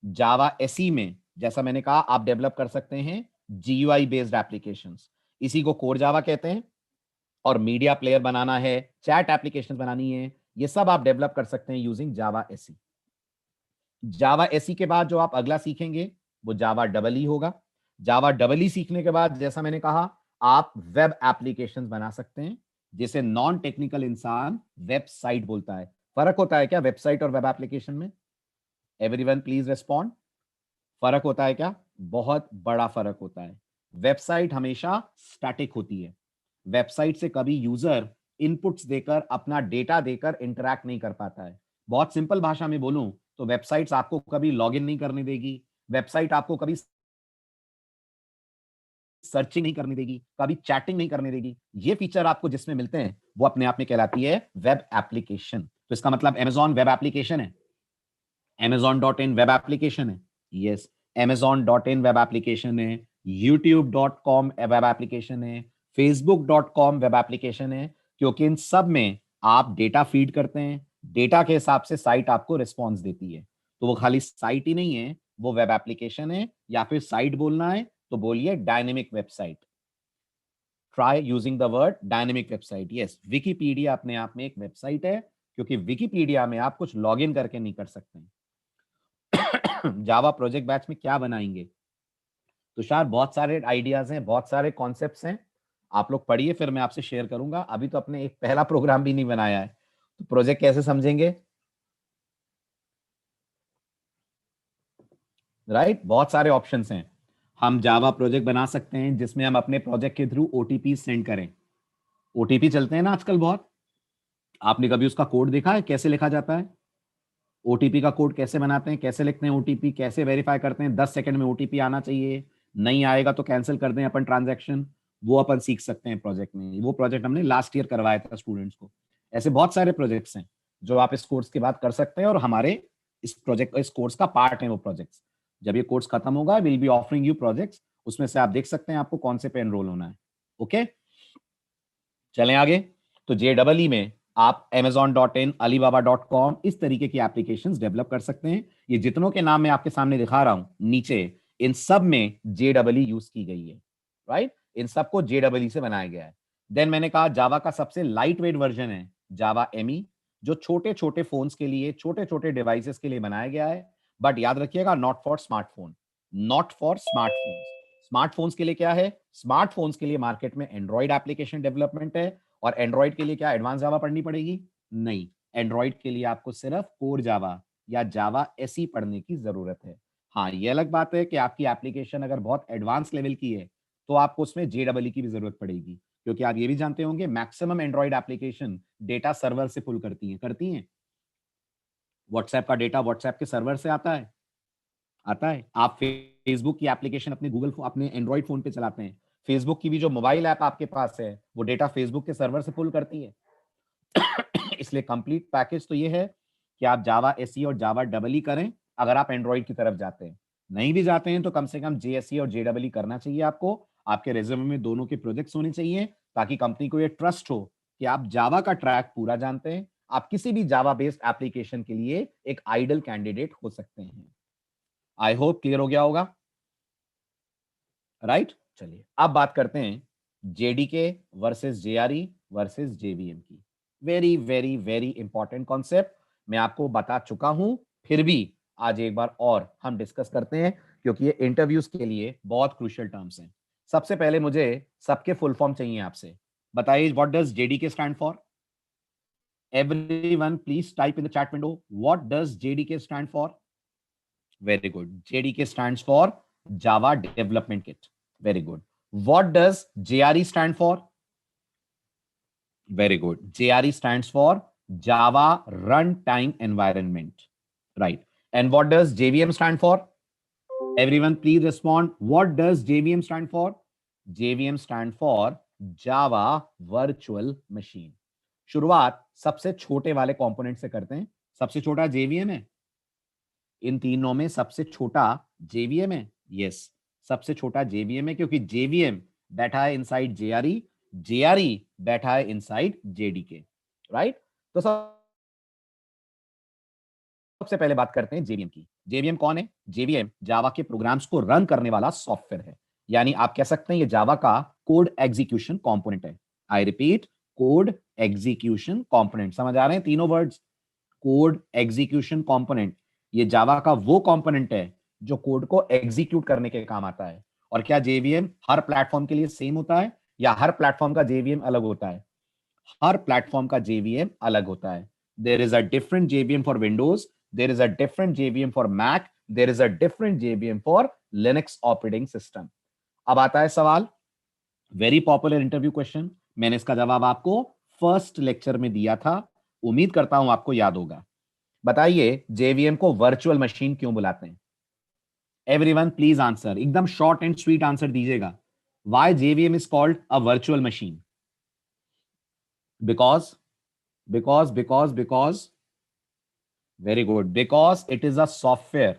जावा एसई में जैसा मैंने कहा आप डेवलप कर सकते हैं जीयूआई बेस्ड एप्लीकेशंस, इसी को कोर जावा कहते हैं। और मीडिया प्लेयर बनाना है, चैट एप्लीकेशन बनानी है, ये सब आप डेवलप कर सकते हैं यूजिंग जावा एसई। जावा एसई के बाद जो आप अगला सीखेंगे वो जावा डबल ई होगा। जावा डबल ई सीखने के बाद जैसा मैंने कहा आप वेब एप्लीकेशंस बना सकते हैं, जिसे नॉन टेक्निकल इंसान वेबसाइट बोलता है। फर्क होता है क्या वेबसाइट और वेब एप्लीकेशन में? Everyone please respond. फर्क होता है क्या? बहुत बड़ा फर्क होता है। वेबसाइट हमेशा स्टैटिक होती है। वेबसाइट से कभी यूजर इनपुट्स देकर, अपना डेटा देकर इंटरैक्ट नहीं कर पाता है। बहुत सिंपल भाषा में बोलूं तो वेबसाइट्स आपको कभी लॉगिन नहीं करने देगी, वेबसाइट आपको कभी सर्चिंग नहीं करने देगी, कभी चैटिंग नहीं करने देगी। ये फीचर आपको जिसमें मिलते हैं वो अपने आप में कहलाती है वेब एप्लीकेशन। तो इसका मतलब अमेज़न वेब एप्लीकेशन है, Amazon.in वेब एप्लीकेशन है, यस, Amazon.in वेब एप्लीकेशन है, YouTube.com वेब एप्लीकेशन है, Facebook.com वेब एप्लीकेशन है, क्योंकि इन सब में आप डेटा फीड करते हैं, डेटा के हिसाब से साइट आपको रिस्पॉन्स देती है। तो वो खाली साइट ही नहीं है, वो वेब एप्लीकेशन है, या फिर साइट बोलना है तो बोलिए dynamic website. Try using the word dynamic website. Yes, Wikipedia अपने आप में एक वेबसाइट है, क्योंकि विकिपीडिया में आप कुछ लॉगिन करके नहीं कर सकते हैं। जावा प्रोजेक्ट बैच में क्या बनाएंगे? तुषार बहुत सारे आइडियाज हैं, बहुत सारे कॉन्सेप्ट्स हैं, आप लोग पढ़िए, फिर मैं आपसे शेयर करूंगा। अभी तो अपने एक पहला प्रोग्राम भी नहीं बनाया है, तो प्रोजेक्ट कैसे समझेंगे? राइट, बहुत सारे ऑप्शंस हैं। हम जावा प्रोजेक्ट बना सकते हैं जिसमें हम अपने प्रोजेक्ट के थ्रू ओटीपी सेंड करें। ओटीपी चलते हैं ना आजकल बहुत। आपने कभी उसका कोड देखा है कैसे लिखा जाता है? ओटीपी का कोड कैसे बनाते हैं, कैसे लिखते हैं ओटीपी, कैसे वेरीफाई करते हैं? 10 सेकंड में ओटीपी आना चाहिए, नहीं आएगा तो कैंसिल कर दें अपन ट्रांजैक्शन। वो अपन सीख सकते हैं प्रोजेक्ट में। वो प्रोजेक्ट हमने लास्ट ईयर करवाया था स्टूडेंट्स को। ऐसे बहुत सारे प्रोजेक्ट्स हैं जो आप इस कोर्स के बाद कर सकते हैं, और हमारे इस कोर्स का पार्ट है वो प्रोजेक्ट्स। जब ये कोर्स खत्म होगा will be offering you projects, उसमें से आप देख सकते हैं आपको कौन से पे एनरोल होना है। ओके, चलें आगे। तो JEE में आप Amazon.in, Alibaba.com इस तरीके की एप्लीकेशंस डेवलप कर सकते हैं। ये जितनों के नाम मैं आपके सामने दिखा रहा हूं नीचे, इन सब में JEE यूज की गई है। राइट, इन सबको JEE से बनाया गया है। देन मैंने कहा जावा का सबसे लाइट वेट वर्जन है जावा एमई, जो छोटे छोटे फोन्स के लिए, छोटे छोटे डिवाइसेस के लिए बनाया गया है। बट याद रखिएगा, not for smartphone, not for smartphones. Smartphones के लिए क्या है? स्मार्टफोन्स के लिए मार्केट में एंड्रॉइड एप्लीकेशन डेवलपमेंट है। और एंड्रॉइड के लिए क्या एडवांस जावा पढ़नी पड़ेगी? नहीं, एंड्रॉइड के लिए आपको सिर्फ कोर जावा या जावा एसई पढ़ने की जरूरत है। हाँ, ये अलग बात है कि आपकी एप्लीकेशन अगर बहुत एडवांस लेवल की है तो आपको उसमें JEE की भी जरूरत पड़ेगी, क्योंकि आप ये भी जानते होंगे maximum Android application data server से पुल करती हैं। व्हाट्सएप का डेटा व्हाट्सएप के सर्वर से आता है। आप फेसबुक की एप्लीकेशन अपने एंड्रॉइड फोन पे चलाते हैं, फेसबुक की भी जो मोबाइल ऐप आपके पास है वो डेटा फेसबुक के सर्वर से पुल करती है। इसलिए कंप्लीट पैकेज तो ये है कि आप जावा एसई और जावा डबल ई करें अगर आप एंड्रॉइड की तरफ जाते हैं। नहीं भी जाते हैं तो कम से कम जेएसई और जेडबल करना चाहिए आपको। आपके रेज्यूमे में दोनों के प्रोजेक्ट्स होने चाहिए, ताकि कंपनी को ये ट्रस्ट हो कि आप जावा का ट्रैक पूरा जानते हैं। आप किसी भी जावा बेस्ड एप्लीकेशन के लिए एक आइडल कैंडिडेट हो सकते हैं। आई होप क्लियर हो गया होगा। राइट, चलिए अब बात करते हैं JDK versus JRE versus JVM की। Very very very important concept, मैं आपको बता चुका हूं, फिर भी आज एक बार और हम डिस्कस करते हैं, क्योंकि ये इंटरव्यूज के लिए बहुत क्रूशियल टर्म्स हैं। सबसे पहले मुझे सबके फुल फॉर्म चाहिए आपसे। बताइए, what does JDK stand for? Everyone, please type in the chat window. What does JDK stand for? Very good. JDK stands for Java Development Kit. Very good. What does JRE stand for? Very good. JRE stands for Java Runtime Environment. Right. And what does JVM stand for? Everyone, please respond. What does JVM stand for? JVM stand for Java Virtual Machine. शुरुआत सबसे छोटे वाले component से करते हैं. सबसे छोटा JVM है. इन तीनों में सबसे छोटा JVM है. यस, सबसे छोटा JVM है क्योंकि JVM बैठा है इनसाइड JRE, JRE बैठा है इनसाइड JDK. राइट. तो सबसे पहले बात करते हैं JVM की. JVM कौन है? JVM जावा के प्रोग्राम्स को रन करने वाला सॉफ्टवेयर है. यानी आप कह सकते हैं ये जावा का कोड एग्जीक्यूशन कंपोनेंट है. I repeat, code execution component. समझ आ रहे हैं तीनों वर्ड्स? Code execution component. ये जावा का वो कंपोनेंट है जो कोड को एग्जीक्यूट करने के काम आता है. और क्या JVM हर प्लेटफॉर्म के लिए सेम होता है या हर प्लेटफॉर्म का JVM अलग होता है? हर प्लेटफॉर्म का JVM अलग होता है. There is a different JVM for Windows, there is a different JVM for Mac, there is a different JVM for Linux operating system. अब आता है सवाल, वेरी पॉपुलर इंटरव्यू क्वेश्चन. मैंने इसका जवाब आपको फर्स्ट लेक्चर में दिया था, उम्मीद करता हूं आपको याद होगा. बताइए JVM को वर्चुअल मशीन क्यों बुलाते हैं? एवरीवन प्लीज आंसर, एकदम शॉर्ट एंड स्वीट आंसर दीजिएगा. Why JVM is called a virtual machine? Because very good, because it is a software.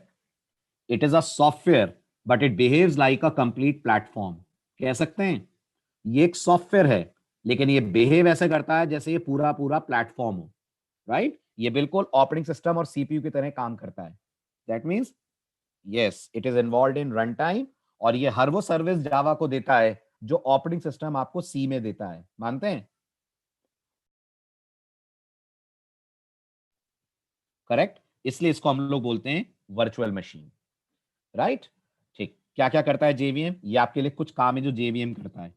It is a software but it behaves like a complete platform. कह सकते हैं ये एक software है लेकिन ये behave ऐसे करता है जैसे ये पूरा प्लेटफॉर्म हो. राइट. ये बिल्कुल ऑपरेटिंग सिस्टम और CPU की तरह काम करता है. That means yes, it is involved in run time और ये हर वो सर्विस जावा को देता है जो ऑपरेटिंग सिस्टम आपको C में देता है. मानते हैं? करेक्ट. इसलिए इसको हम लोग बोलते हैं वर्चुअल मशीन. राइट. ठीक. क्या क्या करता है JVM? ये आपके लिए कुछ काम है जो JVM करता है.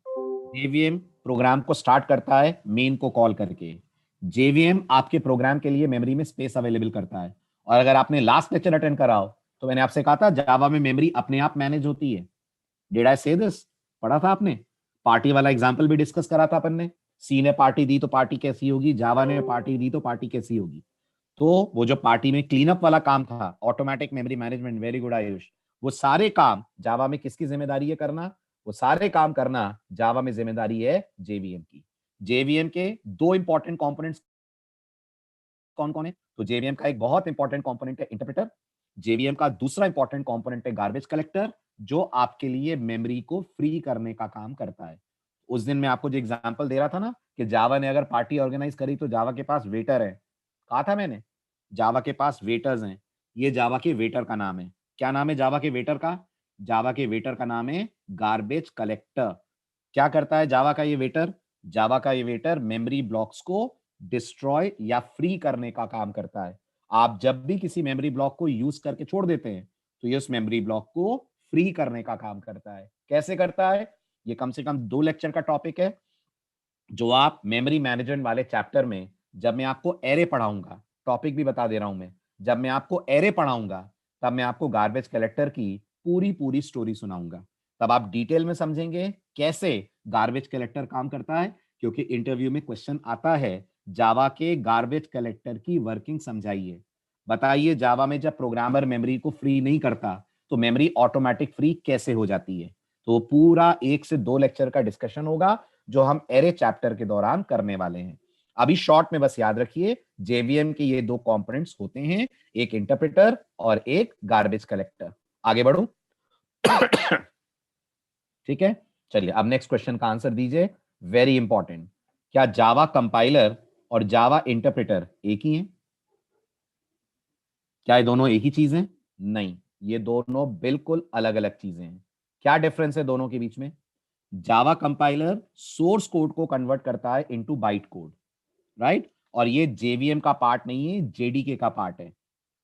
JVM प्रोग्राम को स्टार्ट करता है मेन को कॉल करके. JVM आपके प्रोग्राम के लिए मेमोरी में स्पेस अवेलेबल करता है. और अगर आपने लास्ट लेक्चर अटेंड करा हो तो मैंने आपसे कहा था जावा में मेमोरी अपने आप मैनेज होती है. डिड आई से दिस? पढ़ा था आपने? पार्टी वाला एग्जांपल भी डिस्कस करा था अपन ने. C ने पार्टी दी तो पार्टी कैसी होगी, जावा ने पार्टी दी तो पार्टी कैसी होगी. तो वो जो पार्टी में क्लीन अप वाला काम था, automatic memory management, very good Ayush, वो सारे काम जावा में किसकी जिम्मेदारी है करना? वो सारे काम करना जावा में जिम्मेदारी है JVM की. JVM के दो इंपॉर्टेंट कंपोनेंट्स कौन कौन है? तो JVM का एक बहुत इंपॉर्टेंट कंपोनेंट है इंटरप्रेटर. JVM का दूसरा इंपॉर्टेंट कंपोनेंट है गार्बेज कलेक्टर, जो आपके लिए मेमोरी को फ्री करने का काम करता है. उस दिन मैं आपको जो एग्जांपल दे रहा था ना कि जावा ने अगर पार्टी ऑर्गेनाइज करी तो जावा के पास वेटर है. कहा था मैंने, जावा के पास वेटर्स हैं. ये जावा के वेटर का नाम है. क्या नाम है जावा के वेटर का? जावा के वेटर का नाम है गार्बेज कलेक्टर. क्या करता है जावा का ये वेटर? जावा का ये वेटर मेमोरी ब्लॉक्स को डिस्ट्रॉय या फ्री करने का काम करता है. आप जब भी किसी मेमोरी ब्लॉक को यूज करके छोड़ देते हैं तो ये उस मेमोरी ब्लॉक को फ्री करने का काम करता है. कैसे करता है? ये कम से कम 2 लेक्चर का टॉपिक है जो आप मेमोरी मैनेजमेंट वाले चैप्टर में, जब मैं आपको एरे पढ़ाऊंगा, टॉपिक भी बता दे रहा हूं मैं, जब मैं आपको एरे पढ़ाऊंगा तब मैं आपको गार्बेज कलेक्टर की पूरी स्टोरी सुनाऊंगा. तब आप डिटेल में समझेंगे कैसे गार्बेज कलेक्टर काम करता है, क्योंकि इंटरव्यू में क्वेश्चन आता है जावा के गार्बेज कलेक्टर की वर्किंग समझाइए. बताइए जावा में जब प्रोग्रामर मेमोरी को फ्री नहीं करता तो मेमोरी ऑटोमेटिक फ्री कैसे हो जाती है? तो पूरा 1 से 2 लेक्चर का डिस्कशन होगा जो हम एरे चैप्टर के दौरान करने वाले हैं. अभी शॉर्ट में बस याद रखिए JVM के ये 2 कंपोनेंट्स होते हैं, एक इंटरप्रेटर और एक गार्बेज कलेक्टर. आगे बढ़ूं? ठीक है, चलिए अब नेक्स्ट क्वेश्चन का आंसर दीजिए. Very important. क्या जावा कंपाइलर और जावा इंटरप्रेटर एक ही हैं? क्या ये दोनों एक ही चीज हैं? नहीं, ये दोनों बिल्कुल अलग अलग चीजें हैं. क्या डिफरेंस है दोनों के बीच में? जावा कंपाइलर सोर्स कोड को कन्वर्ट करता है इनटू बाइट कोड. राइट. और ये JVM का पार्ट नहीं है, JDK का पार्ट है.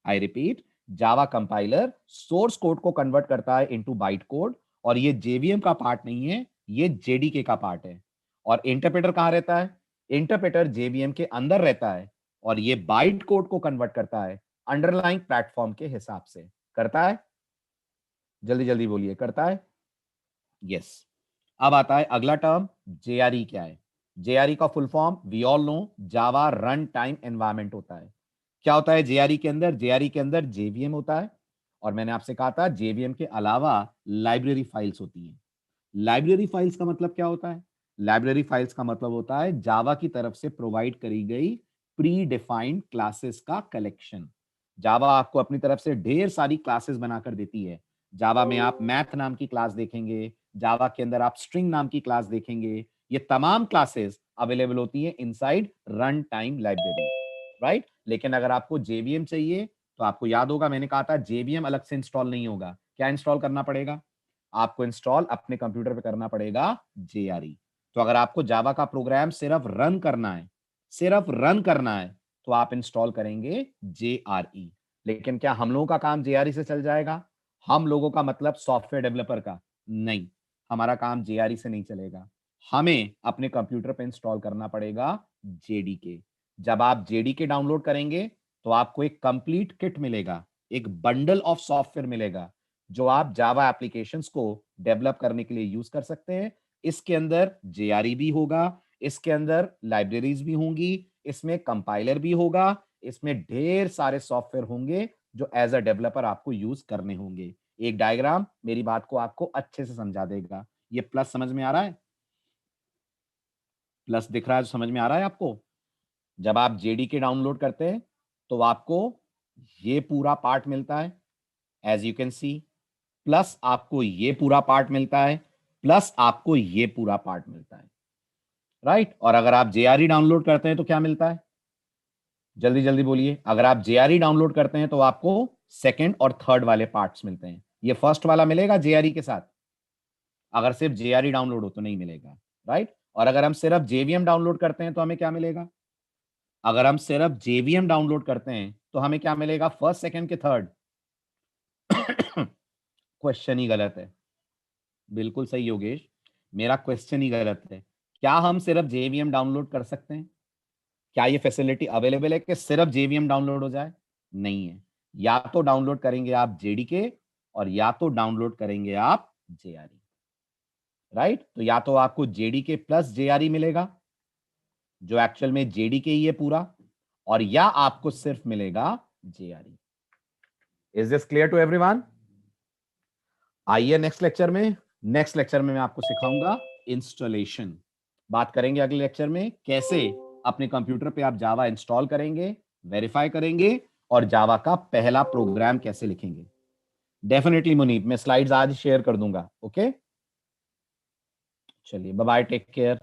I repeat, Java compiler source code को कन्वर्ट करता है इनटू बाइट कोड और ये JVM का पार्ट नहीं है, ये JDK का पार्ट है. और इंटरप्रेटर कहां रहता है? इंटरप्रेटर JVM के अंदर रहता है और ये बाइट कोड को कन्वर्ट करता है अंडरलाइंग प्लेटफॉर्म के हिसाब से। करता है? जल्दी जल्दी बोलिए, करता है? यस। अब आता है अगला टर्म, जेआरई क्या है? जेआरई का full form we all know, Java run time environment होता है। क्या होता है जेआरई के अंदर? जेआरई के अंदर जेवीएम होता है, और मैंने आपसे कहा था जेवीएम के अलावा लाइब्रेरी फाइल्स होती हैं। लाइब्रेरी फाइल्स का मतलब क्या होता है? लाइब्रेरी फाइल्स का मतलब होता है जावा की तरफ से प्रोवाइड करी गई प्री डिफाइंड क्लासेस का कलेक्शन। जावा आपको अपनी तरफ से ढेर सारी क्लासेस बनाकर देती है। जावा में आप मैथ नाम की क्लास देखेंगे, जावा के अंदर आप स्ट्रिंग नाम की क्लास देखेंगे। ये तमाम क्लासेस अवेलेबल होती हैं inside run time library, right? लेकिन अगर आपको जेवीएम चाहिए तो आपको याद होगा मैंने कहा था जेवीएम अलग से इंस्टॉल नहीं होगा। क्या इंस्टॉल करना पड़ेगा? आपको इंस्टॉल अपने कंप्यूटर पे करना पड़ेगा जेआरई। तो अगर आपको जावा का प्रोग्राम सिर्फ रन करना है, सिर्फ रन करना है, तो आप इंस्टॉल करेंगे जेआरई। लेकिन क्या हम लोगों का काम जेआरई से चल जाएगा? हम लोगों का मतलब सॉफ्टवेयर डेवलपर का? नहीं, हमारा काम जेआरई से नहीं चलेगा। हमें अपने कंप्यूटर पे इंस्टॉल करना पड़ेगा जेडीके। जब आप जेडीके डाउनलोड करेंगे तो आपको एक कंप्लीट किट मिलेगा, एक बंडल ऑफ सॉफ्टवेयर मिलेगा जो आप जावा एप्लीकेशंस को डेवलप करने के लिए यूज कर सकते हैं। इसके अंदर जेआरई भी होगा, इसके अंदर लाइब्रेरीज भी होंगी, इसमें कंपाइलर भी होगा, इसमें ढेर सारे सॉफ्टवेयर होंगे जो एज अ डेवलपर आपको यूज करने होंगे। एक डायग्राम मेरी बात को आपको अच्छे से समझा देगा। ये प्लस समझ में आ रहा है? प्लस दिख रहा है? समझ में आ रहा है आपको? जब आप जेडीके डाउनलोड करते हैं तो आपको ये पूरा पार्ट मिलता है, as you can see, plus आपको ये पूरा पार्ट मिलता है, प्लस आपको ये पूरा पार्ट मिलता है, राइट? और अगर आप जेआरई डाउनलोड करते हैं तो क्या मिलता है? जल्दी जल्दी बोलिए। अगर आप जेआरई डाउनलोड करते हैं तो आपको सेकंड और थर्ड वाले पार्ट्स मिलते हैं। ये फर्स्ट वाला मिलेगा जेआरई के साथ, अगर सिर्फ जेआरई डाउनलोड हो तो नहीं मिलेगा, राइट? और अगर हम सिर्फ जेवीएम डाउनलोड करते हैं तो हमें क्या मिलेगा? अगर हम सिर्फ जेवीएम डाउनलोड करते हैं तो हमें क्या मिलेगा? फर्स्ट, सेकंड के थर्ड? क्वेश्चन ही गलत है। बिल्कुल सही योगेश, मेरा क्वेश्चन ही गलत है। क्या हम सिर्फ जेवीएम डाउनलोड कर सकते हैं? क्या ये फैसिलिटी अवेलेबल है कि सिर्फ जेवीएम डाउनलोड हो जाए? नहीं है। या तो डाउनलोड करेंगे आप जेडीके और या तो डाउनलोड करेंगे आप जेआरई, राइट? तो या तो आपको जेडीके प्लस जेआरई मिलेगा जो एक्चुअल में जेडीके ही है पूरा, और या आपको सिर्फ मिलेगा JRE. Is this clear to everyone? आइए नेक्स्ट लेक्चर में, नेक्स्ट लेक्चर में मैं आपको सिखाऊंगा इंस्टॉलेशन। बात करेंगे अगले लेक्चर में कैसे अपने कंप्यूटर पे आप जावा इंस्टॉल करेंगे, वेरीफाई करेंगे और जावा का पहला प्रोग्राम कैसे लिखेंगे। डेफिनेटली मुनीब, मैं स्लाइड्स आज शेयर कर दूंगा। ओके, चलिए बाय बाय, टेक केयर।